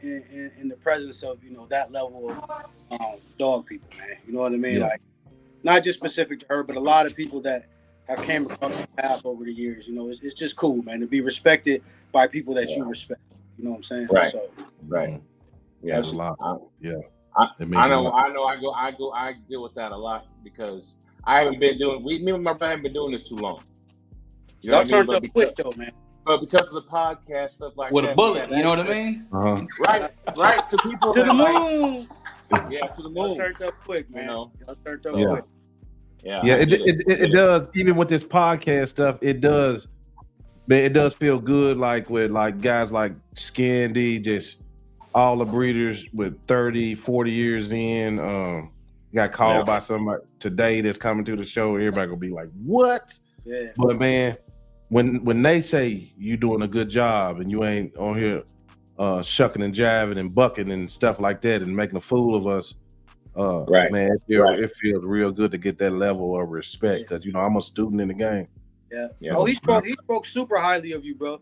the presence of, you know, that level of dog people, man. You know what I mean? Yeah. Like, not just specific to her, but a lot of people that have came across the path over the years. You know, it's just cool, man, to be respected by people that you respect. You know what I'm saying? Right. So, right. Yeah, that's a lot. I know. I deal with that a lot because I haven't been doing. Me and my brother haven't been doing this too long. You know y'all turned up quick though, man. But because of the podcast stuff like with that, a bullet, you know what I mean? Right. To people to the moon. Yeah, to the moon. Y'all turned up quick, man. You know? Y'all turned up quick. Yeah. It does. Even with this podcast stuff, it does. Man, it does feel good. Like with like guys like Scandy, just all the breeders with 30, 40 years in. Got called by somebody today that's coming to the show. Everybody gonna be like, "What?" Yeah. But man, when they say you doing a good job and you ain't on here shucking and jiving and bucking and stuff like that and making a fool of us, man, it feels real good to get that level of respect because you know I'm a student in the game. Yeah. Oh, he spoke super highly of you, bro.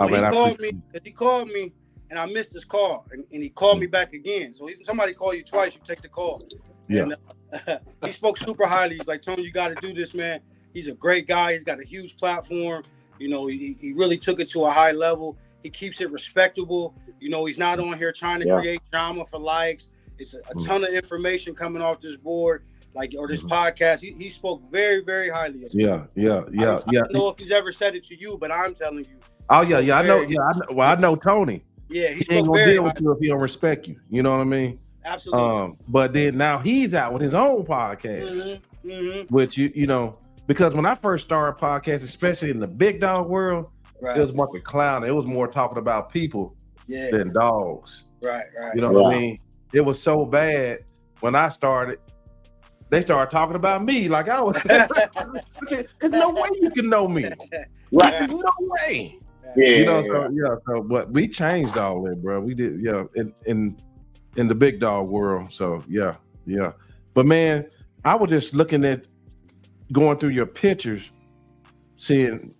He called me and I missed his call and he called me back again. So even somebody call you twice, you take the call. Yeah. And, he spoke super highly. He's like, Tony, you got to do this, man. He's a great guy. He's got a huge platform. You know, he really took it to a high level. He keeps it respectable. You know, he's not on here trying to create drama for likes. It's a ton of information coming off this board, like, or this podcast. He spoke very, very highly of him. I don't know if he's ever said it to you, but I'm telling you. Oh yeah, I know. Well, I know Tony. Yeah, he ain't gonna deal with you if he don't respect you. You know what I mean? Absolutely. But then now he's out with his own podcast, which you know, because when I first started podcasts, especially in the big dog world, it was more like a clown. It was more talking about people than dogs. Right. You know what I mean? It was so bad when I started. They started talking about me like I was. There's no way you can know me. Right? There's no way. You know, so but we changed all that, bro. We did, in the big dog world. So yeah. But man, I was just looking at going through your pictures, seeing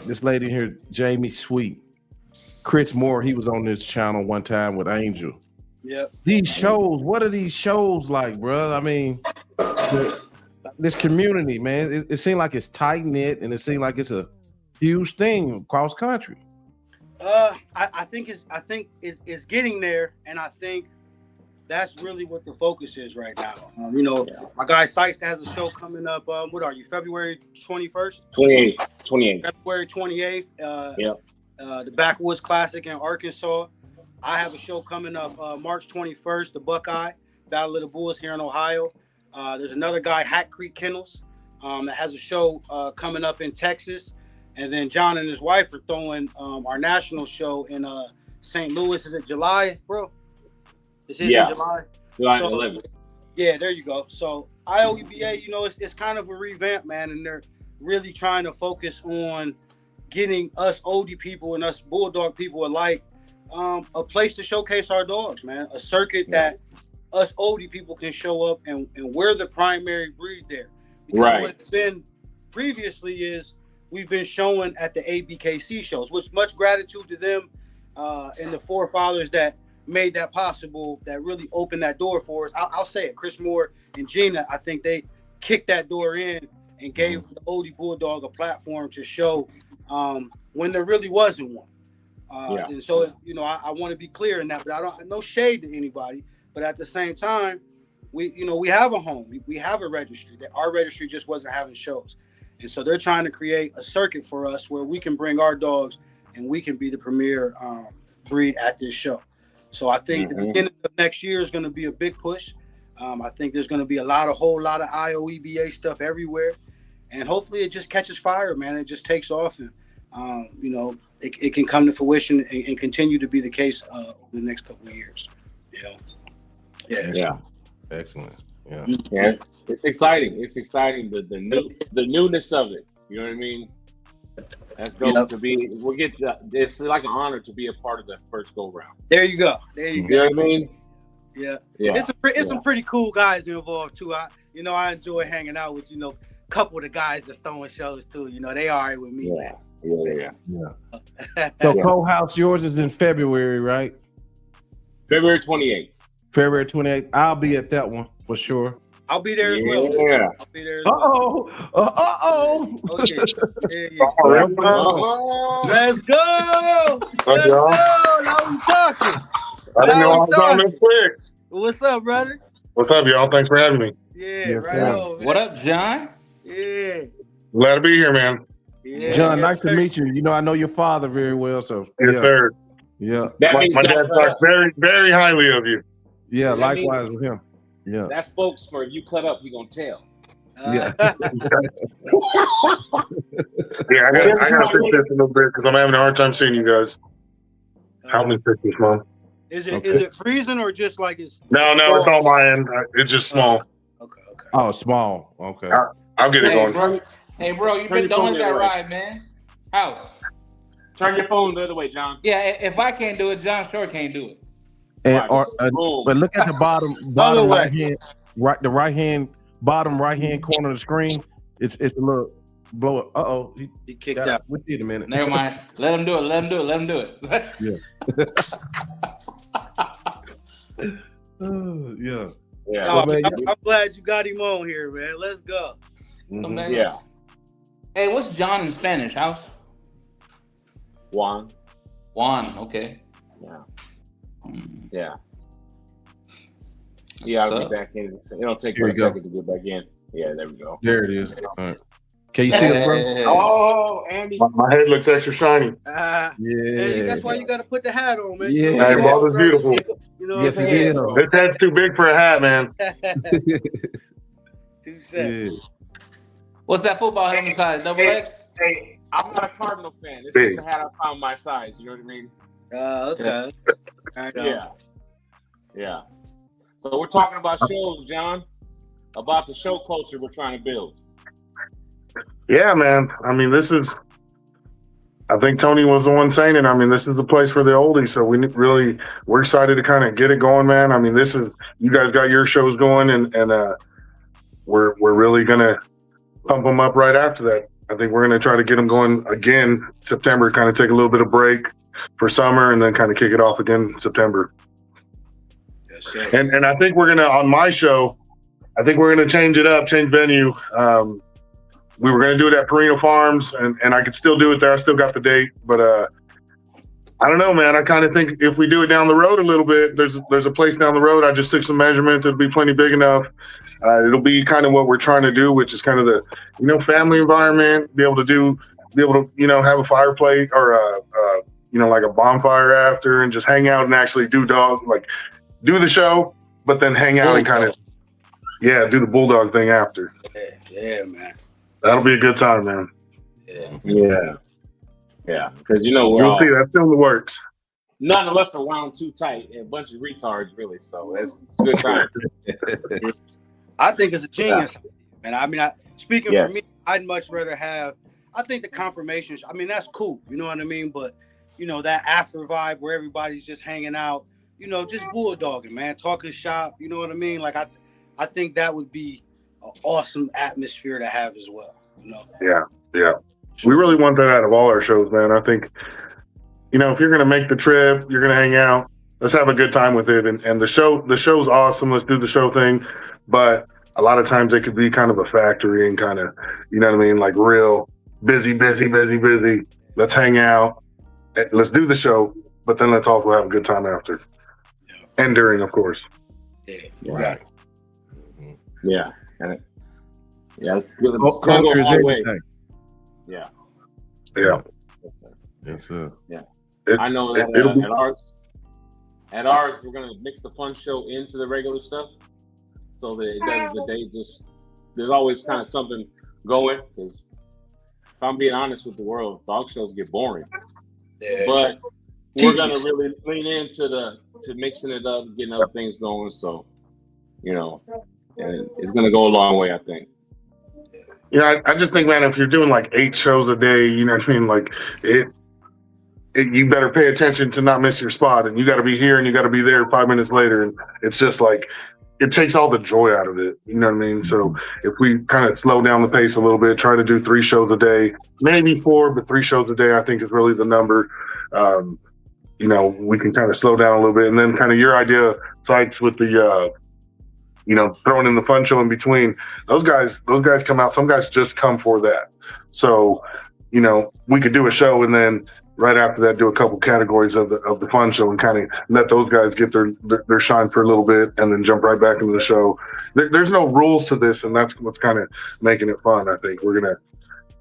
this lady here, Jamie Sweet, Chris Moore. He was on this channel one time with Angel. Yep. These shows, what are these shows like, bro? I mean, this community, man. It seems like it's tight knit, and it seems like it's a huge thing across country. I think it's getting there, and I think that's really what the focus is right now. You know, my guy Sykes has a show coming up. What are you? February 21st? 28th. February 28th. The Backwoods Classic in Arkansas. I have a show coming up March 21st. The Buckeye Battle of the Bulls here in Ohio. There's another guy, Hat Creek Kennels, that has a show coming up in Texas. And then John and his wife are throwing our national show in St. Louis. Is it July, bro? This is in July. July 11th. Yeah, there you go. So IOEBA, you know, it's kind of a revamp, man, and they're really trying to focus on getting us oldie people and us bulldog people alike a place to showcase our dogs, man. A circuit that us oldie people can show up and we're the primary breed there. Because what it's been previously is we've been showing at the ABKC shows, which much gratitude to them and the forefathers that made that possible, that really opened that door for us. I'll say it, Chris Moore and Gina, I think they kicked that door in and gave the oldie bulldog a platform to show when there really wasn't one. And so, you know, I want to be clear in that, but I don't, no shade to anybody, but at the same time, we have a home, we have a registry. That our registry just wasn't having shows. And so they're trying to create a circuit for us where we can bring our dogs and we can be the premier breed at this show. So I think the beginning of next year is going to be a big push. I think there's going to be a whole lot of IOEBA stuff everywhere. And hopefully it just catches fire, man. It just takes off and, you know, it can come to fruition and continue to be the case over the next couple of years. Excellent. Yeah, it's exciting. It's exciting. The newness of it. You know what I mean? That's going to be. It's like an honor to be a part of that first go round. There you go. You know what I mean? Yeah. It's some pretty cool guys involved too. I enjoy hanging out with a couple of the guys that's throwing shows too. You know, they all right with me. Yeah. So Cole House, yours is in February, right? February 28th. February 28th. I'll be at that one for sure. I'll be there as well. Yeah. I'll be there as well. Okay. Let's go. Let's go. Now we talking. I didn't know I was on this quick. What's up, brother? What's up, y'all? Thanks for having me. Yeah, right on. What up, John? Yeah. Glad to be here, man. Yeah, John, nice to meet you. You know, I know your father very well, so Yes, sir. Yeah. My dad talks very, very highly of you. Yeah, likewise with him. Yeah. That's folks for you cut up, we gonna tell. Yeah. Yeah, I gotta fix this a little bit because I'm having a hard time seeing you guys. Help me fix this, Mom. Is it freezing or just like it's? No, it's on my end. It's just small. Okay. Oh, small. Okay. I'll get it going. Hey, bro, you been don't let that ride, man. House. Turn your phone the other way, John. Yeah, if I can't do it, John sure can't do it. And but look at the bottom bottom right hand corner of the screen. It's a little blow up. He kicked out. We'll see in a minute. Never mind. Let him do it. Yeah. Yeah. I'm glad you got him on here, man. Let's go. Mm-hmm. Yeah. Hey, what's John in Spanish, House? Juan. Juan, okay. Yeah. Mm. Yeah. Yeah, I'll What's be up? back in. It'll take Here me you a go. second to get back in. Yeah, there we go. There it is. All right. Can you see us, bro? Hey. Oh, Andy. My head looks extra shiny. Yeah. That's why you got to put the hat on, man. Yeah. You Hey, know, ball is brother. beautiful. You know Yes, what I'm it saying? is. bro. This head's too big for a hat, man. Touche. Yeah. What's that football helmet size? Double X? Hey, I'm not a Cardinal fan. This Big. is a hat I found my size. You know what I mean? Okay. Right on. Yeah. Yeah. So we're talking about shows, John. About the show culture we're trying to build. Yeah, man. I mean, I think Tony was the one saying it. I mean, this is the place for the oldies. So we're excited to kind of get it going, man. I mean, you guys got your shows going and we're really going to pump them up right after that. I think we're going to try to get them going again September, kind of take a little bit of break for summer and then kind of kick it off again in September. Yes, sir. And I think we're going to, on my show, I think we're going to change it up, change venue. We were going to do it at Perino Farms, and I could still do it there. I still got the date, but I don't know, man. I kind of think if we do it down the road a little bit, there's a place down the road. I just took some measurements. It'll be plenty big enough. It'll be kind of what we're trying to do, which is kind of the, family environment, be able to, have a fireplace or, like a bonfire after and just hang out and actually do the show, but then hang out and kind of, do the Bulldog thing after. Yeah, man. That'll be a good time, man. Yeah. Yeah. Because We'll see. That's still in the works. None of us are wound too tight and a bunch of retards, really. So it's a good time. I think it's a genius. And I mean, speaking Yes. for me, I'd much rather have, I think the confirmation, I mean, that's cool. You know what I mean? But, that after vibe where everybody's just hanging out, just bulldogging, man, talking shop. You know what I mean? Like, I think that would be an awesome atmosphere to have as well. Yeah. We really want that out of all our shows, man. I think, if you're going to make the trip, you're going to hang out, let's have a good time with it. And the show's awesome. Let's do the show thing. But a lot of times it could be kind of a factory and kind of, like real busy. Let's hang out. Let's do the show, but then let's also have a good time after. And during, of course. Yeah. Right. Yeah. And it's good. Culture is way. everything. Yeah. Yes, sir. Yeah. I know that at ours, we're going to mix the fun show into the regular stuff so that it does the day there's always kind of something going. Because if I'm being honest with the world, dog shows get boring. Yeah. But we're going to really lean into to mixing it up, getting other things going. So, and it's going to go a long way, I think. I just think, man, if you're doing like 8 shows a day, you know what I mean? Like you better pay attention to not miss your spot, and you got to be here and you got to be there 5 minutes later. And it's just like, it takes all the joy out of it. You know what I mean? So if we kind of slow down the pace a little bit, try to do 3 shows a day, maybe 4, but 3 shows a day, I think is really the number. We can kind of slow down a little bit, and then kind of your idea, Sykes, with the, throwing in the fun show in between. Those guys come out. Some guys just come for that. So, we could do a show and then right after that do a couple categories of the fun show and kind of let those guys get their shine for a little bit and then jump right back into the show. There's no rules to this, and that's what's kind of making it fun. I think we're gonna,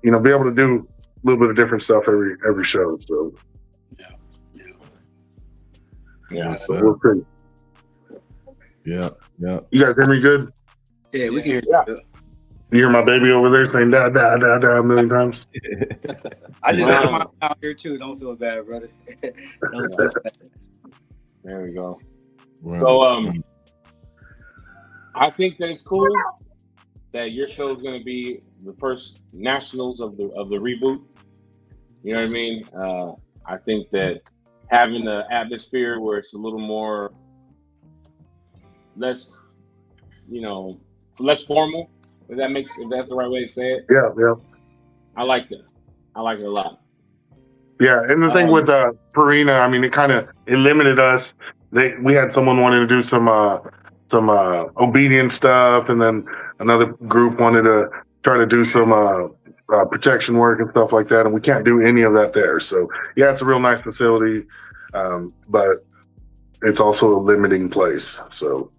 be able to do a little bit of different stuff every show. So Yes, so sir. we'll see. Yeah. You guys hear me good? Yeah, we can hear Yeah. you. You hear my baby over there saying da da da da a million times? I just Wow. had my out here too. Don't feel bad, brother. Don't feel bad. There we go. Right. So, I think that it's cool that your show is going to be the first nationals of the reboot. You know what I mean? I think that having the atmosphere where it's a little more less formal. If that's the right way to say it. Yeah. I like that. I like it a lot. Yeah, and the thing with Perina, I mean, it limited us. We had someone wanting to do some obedience stuff, and then another group wanted to try to do some protection work and stuff like that, and we can't do any of that there. So yeah, it's a real nice facility, but it's also a limiting place. So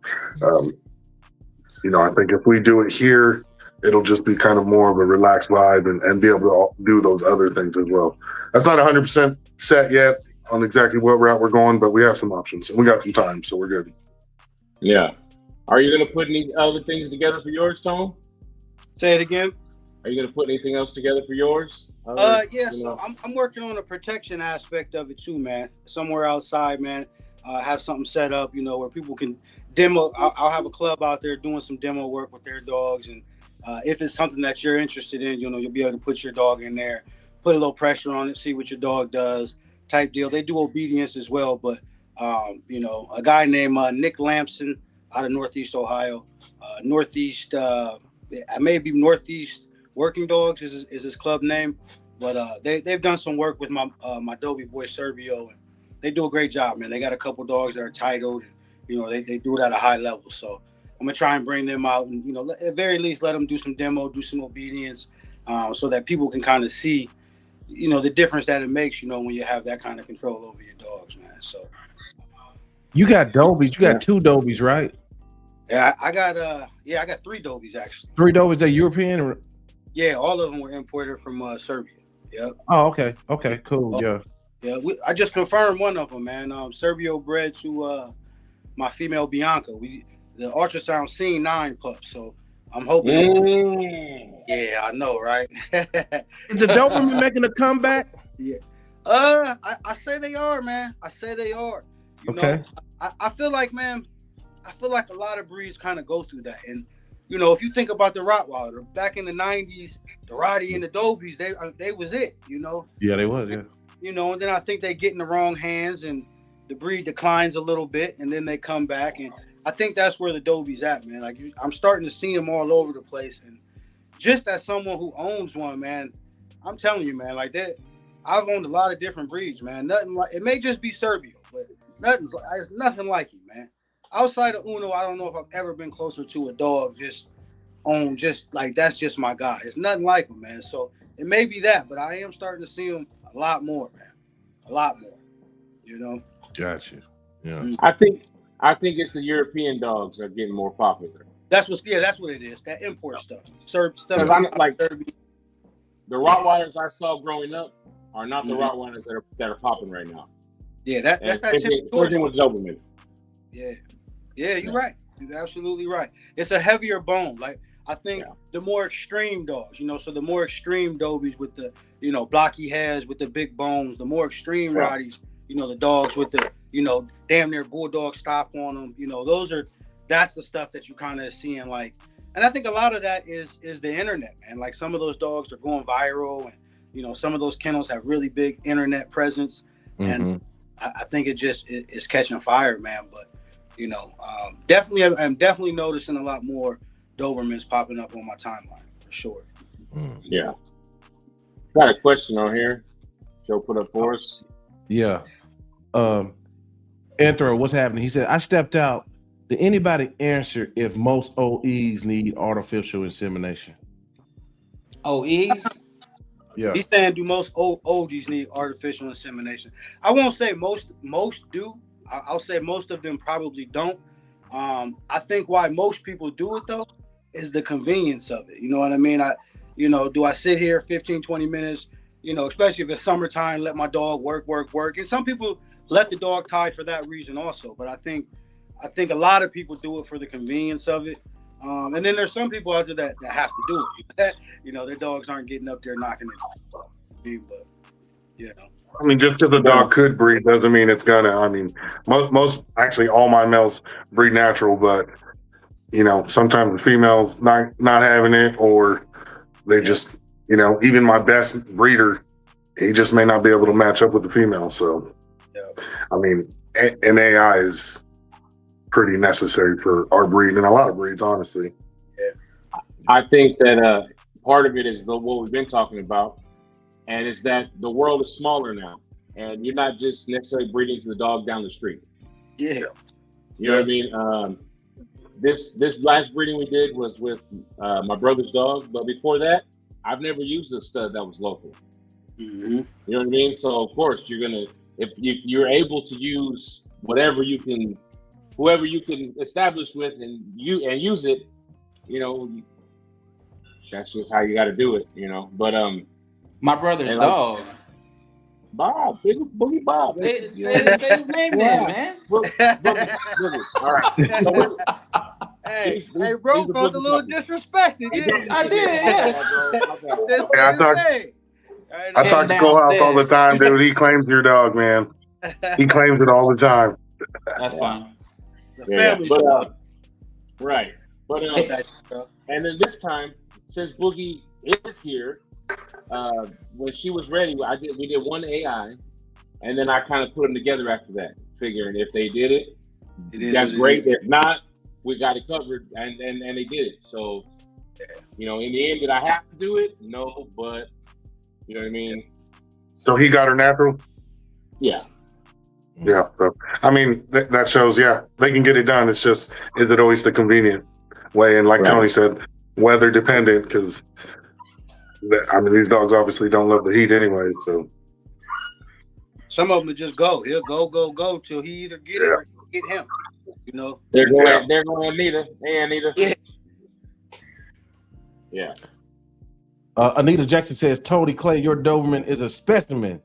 I think if we do it here, it'll just be kind of more of a relaxed vibe and be able to do those other things as well. That's not 100% set yet on exactly what route we're going, but we have some options and we got some time, so we're good. Yeah. Are you going to put any other things together for yours, Tom? Say it again. Are you going to put anything else together for yours? Yeah. So I'm working on the protection aspect of it too, man. Somewhere outside, man. Have something set up, where people can demo. I'll have a club out there doing some demo work with their dogs, and if it's something that you're interested in, you'll be able to put your dog in there, put a little pressure on it, see what your dog does, type deal. They do obedience as well, but a guy named Nick Lampson out of Northeast Ohio, Northeast Working Dogs is his club name, but they've done some work with my Dobie boy Servio, and they do a great job, man. They got a couple dogs that are titled, and, they do it at a high level. So I'm gonna try and bring them out, and at the very least let them do some demo, do some obedience, so that people can kind of see, the difference that it makes, when you have that kind of control over your dogs, man. So you got Dobies, you got 2 Dobies, right? Yeah, I got 3 Dobies actually. 3 Dobies that European? Or... Yeah, all of them were imported from Serbia. Yep. Oh, okay. Okay, cool. Yeah. Yeah, I just confirmed one of them, man. Serbio bred to my female Bianca. The ultrasound seen 9 pups, so I'm hoping. Yeah, I know, right? Is the Doberman making a comeback? Yeah. I say they are, man. I say they are. Okay. I feel like, man, a lot of breeds kind of go through that, and if you think about the Rottweiler back in the '90s, the Rottie and the Dobies, they was it, Yeah, they was, yeah. And then I think they get in the wrong hands and the breed declines a little bit, and then they come back. And I think that's where the Dobie's at, man. Like I'm starting to see them all over the place. And just as someone who owns one, man, I'm telling you, man, like that, I've owned a lot of different breeds, man. Nothing like it may just be Serbio, but it's nothing like it, man. Outside of Uno, I don't know if I've ever been closer to a dog just like that's just my guy. It's nothing like him, man. So it may be that, but I am starting to see him a lot more, man. A lot more. Gotcha. Yeah. I think it's the European dogs that are getting more popular. That's what it is. That import stuff. Stuff I'm like the Rottweilers I saw growing up are not the Rottweilers that are popping right now. Yeah, that's that same with Doberman. Yeah. Yeah, you're right. You're absolutely right. It's a heavier bone. Like I think the more extreme dogs, so the more extreme Dobies with the, blocky heads with the big bones, the more extreme Rotties, the dogs with the, damn near bulldog stop on them, that's the stuff that you kind of seeing like, and I think a lot of that is the internet, man. Like some of those dogs are going viral and, some of those kennels have really big internet presence. And I think it's catching fire, man. But, I'm definitely noticing a lot more Dobermans popping up on my timeline for sure. Yeah. Got a question on here. Joe put up for us. Yeah. Anthro, what's happening? He said, I stepped out. Did anybody answer if most OEs need artificial insemination? OEs? Yeah. He's saying, do most oldies need artificial insemination? I won't say most do. I'll say most of them probably don't. I think why most people do it though is the convenience of it. You know what I mean? Do I sit here 15, 20 minutes, especially if it's summertime, let my dog work. And some people let the dog tie for that reason also. But I think a lot of people do it for the convenience of it. And then there's some people out there that have to do it. Their dogs aren't getting up there knocking it. But, I mean, just because a dog could breed doesn't mean it's gonna. I mean, most actually all my males breed natural, but sometimes the females not having it, or they just even my best breeder, he just may not be able to match up with the female. So, I mean, an AI is pretty necessary for our breed and a lot of breeds, honestly. Yeah, I think that part of it is what we've been talking about. And it's that the world is smaller now, and you're not just necessarily breeding to the dog down the street. Yeah, you know what I mean. This last breeding we did was with my brother's dog, but before that, I've never used a stud that was local. Mm-hmm. You know what I mean? So of course if you're able to use whoever you can establish with and use it, that's just how you got to do it, But My brother's dog. Bob, Boogie Bob. Say his name then, man. Boogie. All right. Hey, bro, felt a little disrespected. I did, yeah. I talk to Cole House all the time, dude. He claims your dog, man. He claims it all the time. That's fine. Right. But and then this time, since Boogie is here, when she was ready, we did one AI, and then I kind of put them together after that, figuring if they did it, that's great. If not, we got it covered, and they did it. So, in the end, did I have to do it? No, but you know what I mean. So he got her natural. Yeah. Yeah. So, I mean, that shows. Yeah, they can get it done. It's just, is it always the convenient way? And like Tony said, weather dependent, because these dogs obviously don't love the heat anyway. So some of them just go. He'll go till he either get it or get him. They're going Anita. Hey, Anita. Yeah. Anita Jackson says, Tony Clay, your Doberman is a specimen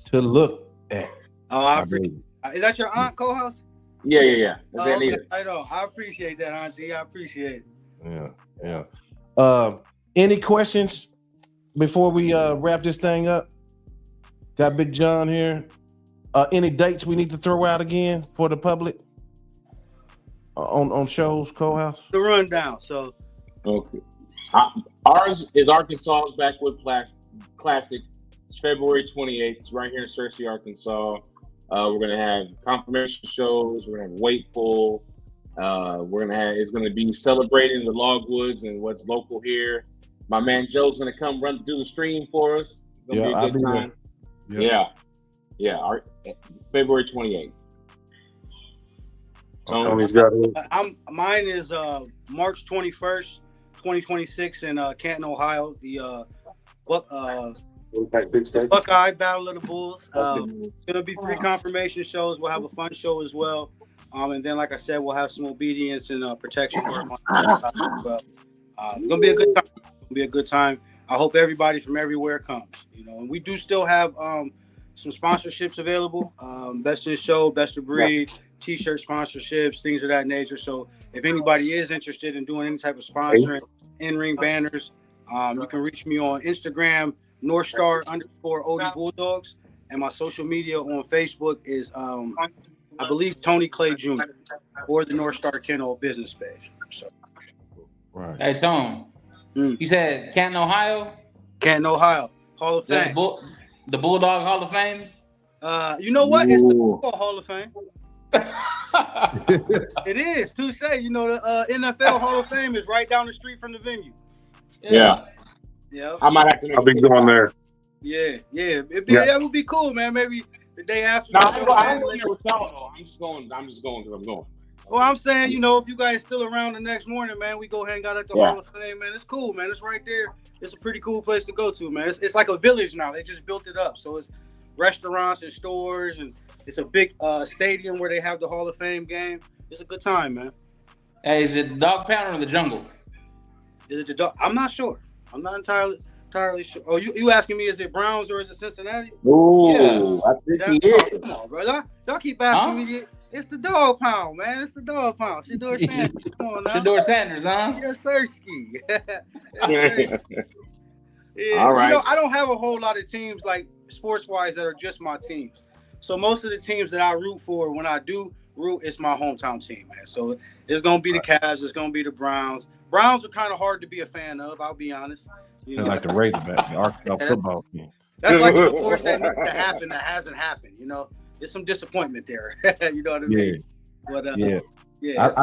to look at. Oh, I appreciate. Is that your aunt, co-house? Yeah. That's Anita. I appreciate that, auntie. I appreciate it. Yeah. Any questions before we wrap this thing up? Got Big John here. Any dates we need to throw out again for the public on shows, co-house? The rundown. So, okay. Ours is Arkansas Backwoods Classic. It's February 28th. It's right here in Searcy, Arkansas. We're gonna have confirmation shows. We're gonna have weight pull. It's gonna be celebrating the logwoods and what's local here. My man Joe's gonna come do the stream for us. It's gonna be a good time. Yeah. February 28th. Tony's got it. Mine is March 21st, 2026 in Canton, Ohio. The Buckeye Battle of the Bulls. It's gonna be 3 confirmation shows. We'll have a fun show as well. And then, like I said, we'll have some obedience and protection work on as well. It's gonna be a good time. I hope everybody from everywhere comes. And we do still have some sponsorships available. Best in Show, Best of Breed, T-shirt sponsorships, things of that nature. So if anybody is interested in doing any type of sponsoring, in-ring banners, you can reach me on Instagram, Northstar_Olde Bulldogges, and my social media on Facebook is I believe Tony Clay Jr. or the Northstar Kennels business page. So, right. Hey Tone, you said Canton, Ohio? Canton, Ohio, Hall of Fame. The Bulldog Hall of Fame? You know what? It's the Football Hall of Fame. It is. Touche. The NFL Hall of Fame is right down the street from the venue. Yeah. I might have to. I'll be going there. Yeah. It would be cool, man. Maybe the day after. No, I'm going with y'all. I'm just going because I'm going. Well, I'm saying, if you guys still around the next morning, man, we go hang out at the Hall of Fame, man. It's cool, man. It's right there. It's a pretty cool place to go to, man. It's like a village now. They just built it up. So it's restaurants and stores, and it's a big stadium where they have the Hall of Fame game. It's a good time, man. Hey, is it the Dog Pound or the Jungle? Is it the dog? I'm not sure. I'm not entirely sure. Oh, you asking me, is it Browns or is it Cincinnati? Ooh, I think he is. Come on, bro. Y'all keep asking me. It's the Dog Pound, man. It's the Dog Pound. Shador Sanders. Come on now. Shador Sanders, huh? Yes, sir, ski. All right. I don't have a whole lot of teams like sports-wise that are just my teams. So most of the teams that I root for, when I do root, it's my hometown team, man. So it's gonna be the Cavs. It's gonna be the Browns. Browns are kind of hard to be a fan of. I'll be honest. They're like the Razorbacks, the Arkansas football team. That's like the course that needs to happen that hasn't happened. There's some disappointment there. You know what I mean? But, I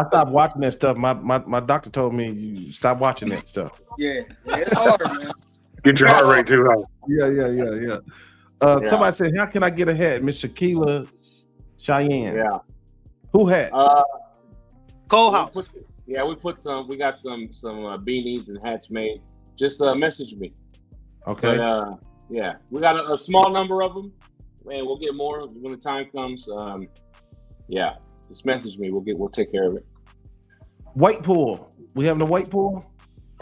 stopped watching that stuff. My doctor told me you stop watching that stuff. Yeah, it's hard, man. Get your heart rate too high. Yeah. Somebody said, "How can I get a hat?" Miss Shaquila Cheyenne. Yeah. Who hat? Cole House. We got some beanies and hats made. Just message me. Okay. But yeah, we got a small number of them, and we'll get more when the time comes. Yeah, just message me. We'll take care of it. Weight pool. We having a weight pool?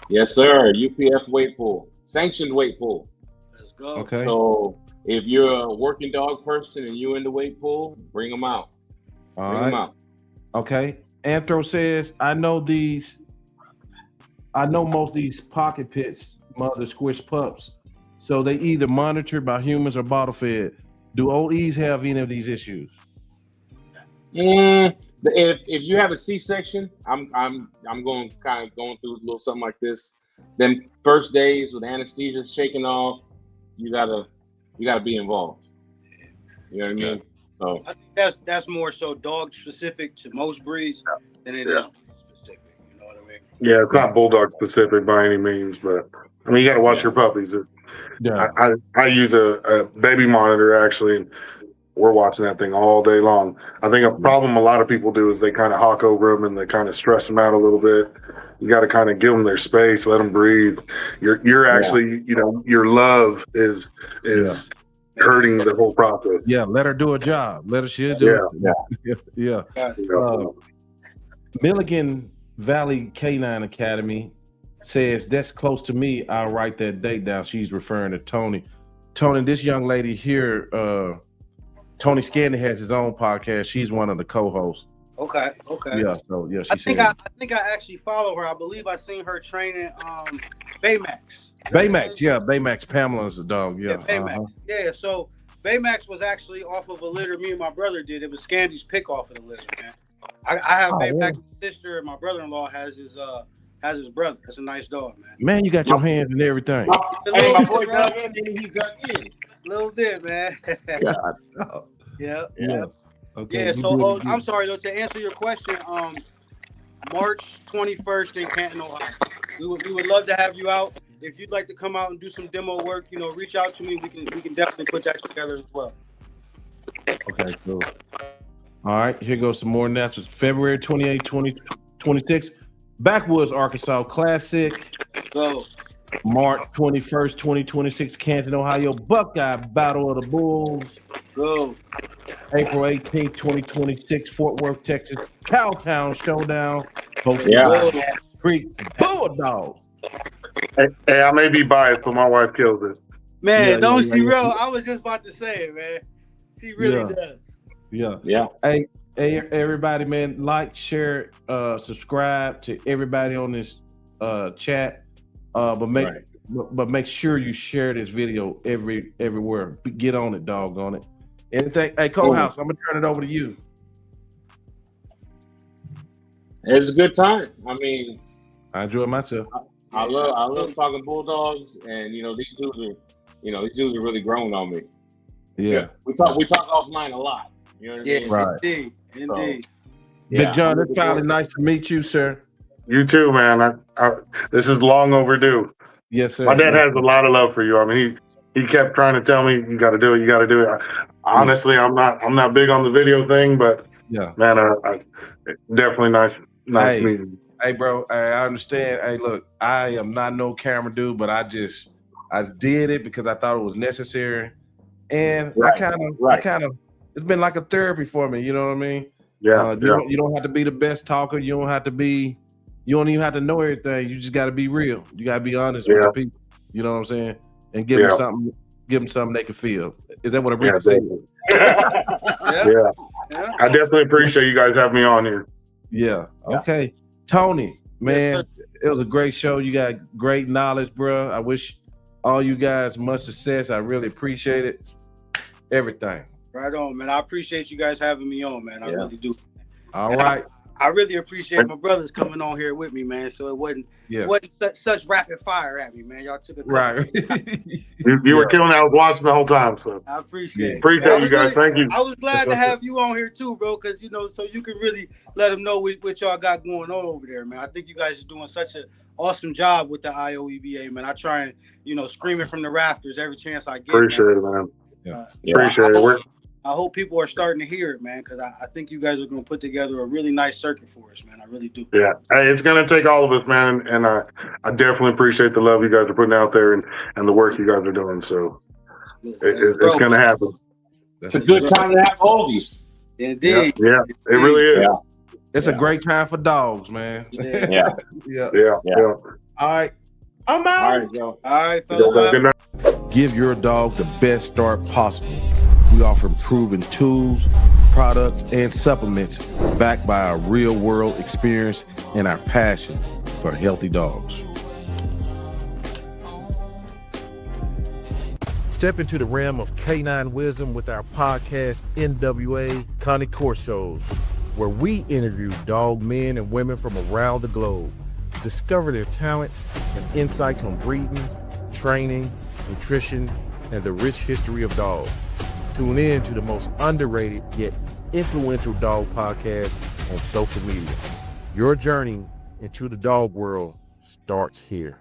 Yes, sir. UPF weight pool, sanctioned weight pool. Let's go. Okay. So if you're a working dog person and you in the weight pool, bring them out. All Bring right. them out. Okay. Anthro says, I know most of these pocket pits mother squish pups. So they either monitored by humans or bottle fed. Do OEs have any of these issues? If you have a C-section, I'm going through a little something like this. Then first days with anesthesia shaking off, you gotta be involved. You know what I mean? So I think that's more so dog specific to most breeds than it is specific. You know what I mean? Yeah, it's not bulldog specific by any means, but I mean you got to watch your puppies. I use a baby monitor actually. And we're watching that thing all day long. I think a problem a lot of people do is they kind of hawk over them and they kind of stress them out a little bit. You got to kind of give them their space, let them breathe. You're actually, your love is hurting the whole process. Yeah, let her do a job. Let her do it. Yeah. Milligan Valley Canine Academy says that's close to me. I'll write that date down. She's referring to Tony. Tony, this young lady here, Tony Scanlon has his own podcast. She's one of the co-hosts. Okay. Yeah, so yeah, I think I actually follow her. I believe I seen her training Baymax. Baymax Pamela's the dog. Yeah. Baymax. Yeah, so Baymax was actually off of a litter me and my brother did. It was Scandy's pick off of the litter, man. I have Baymax's sister and my brother-in-law has his brother. That's a nice dog, man. Man, you got your hands in everything. Hey, my boy dug in, then he dug in. A little bit, man. God. Yeah. Okay. Yeah, so I'm sorry though, to answer your question, March 21st in Canton, Ohio. We would love to have you out. If you'd like to come out and do some demo work, reach out to me. We can definitely put that together as well. Okay, cool. All right, here goes some more announcements. February 28, 2026, Backwoods, Arkansas Classic. Go. March 21st, 2026, Canton, Ohio, Buckeye Battle of the Bulls. Go. April 18th, 2026, Fort Worth, Texas, Cowtown Showdown. Creek Bulldogs. Hey, I may be biased, but my wife kills it. Man, she real? I was just about to say it, man. She really does. Yeah. Hey, everybody, man, like, share, subscribe to everybody on this chat. But make sure you share this video everywhere. Get on it, doggone it. Anything, hey, Colehouse, I'm gonna turn it over to you. It was a good time. I mean, I enjoyed myself. I love talking Bulldogs, and these dudes are really growing on me. Yeah. We talk offline a lot. You know what I mean? Right. Indeed. Big John, it's finally nice to meet you, sir. You too, man. This is long overdue. Yes, sir. My dad has a lot of love for you. I mean, he kept trying to tell me, you got to do it. You got to do it. Honestly, I'm not big on the video thing, but man, definitely nice meeting you. Hey, bro, I understand. Hey, look, I am not no camera dude, but I did it because I thought it was necessary, and I kind of, it's been like a therapy for me. You know what I mean? Yeah. You don't have to be the best talker. You don't even have to know everything. You just got to be real. You got to be honest with the people. You know what I'm saying? And give them something they can feel. Is that what I'm really saying? Yeah. I definitely appreciate you guys having me on here. Yeah. Okay. Tony, man, it was a great show. You got great knowledge, bro. I wish all you guys much success. I really appreciate it. Everything. Right on, man. I appreciate you guys having me on, man. I really do. All right. I really appreciate my brothers coming on here with me, man. So it wasn't such rapid fire at me, man. Y'all took a couple. Right. You were killing. I was watching the whole time, so I appreciate it. Appreciate you guys. Thank you. I was glad to have you on here too, bro, because so you can really let them know what y'all got going on over there, man. I think you guys are doing such an awesome job with the IOEBA, man. I try and scream it from the rafters every chance I get. Appreciate it, man. Yeah. Appreciate it. I hope people are starting to hear it, man, because I think you guys are going to put together a really nice circuit for us, man. I really do. Yeah, hey, it's going to take all of us, man, and I definitely appreciate the love you guys are putting out there and the work you guys are doing. So it's going to happen. It's a good time to have oldies. Indeed. Yeah, it really is. Yeah. It's a great time for dogs, man. Yeah. Yeah. All right. I'm out. All right, Joe. All right, fellas. Good night. Give your dog the best start possible. We offer proven tools, products, and supplements backed by our real-world experience and our passion for healthy dogs. Step into the realm of canine wisdom with our podcast, NWA Corsos, where we interview dog men and women from around the globe. Discover their talents and insights on breeding, training, nutrition, and the rich history of dogs. Tune in to the most underrated yet influential dog podcast on social media. Your journey into the dog world starts here.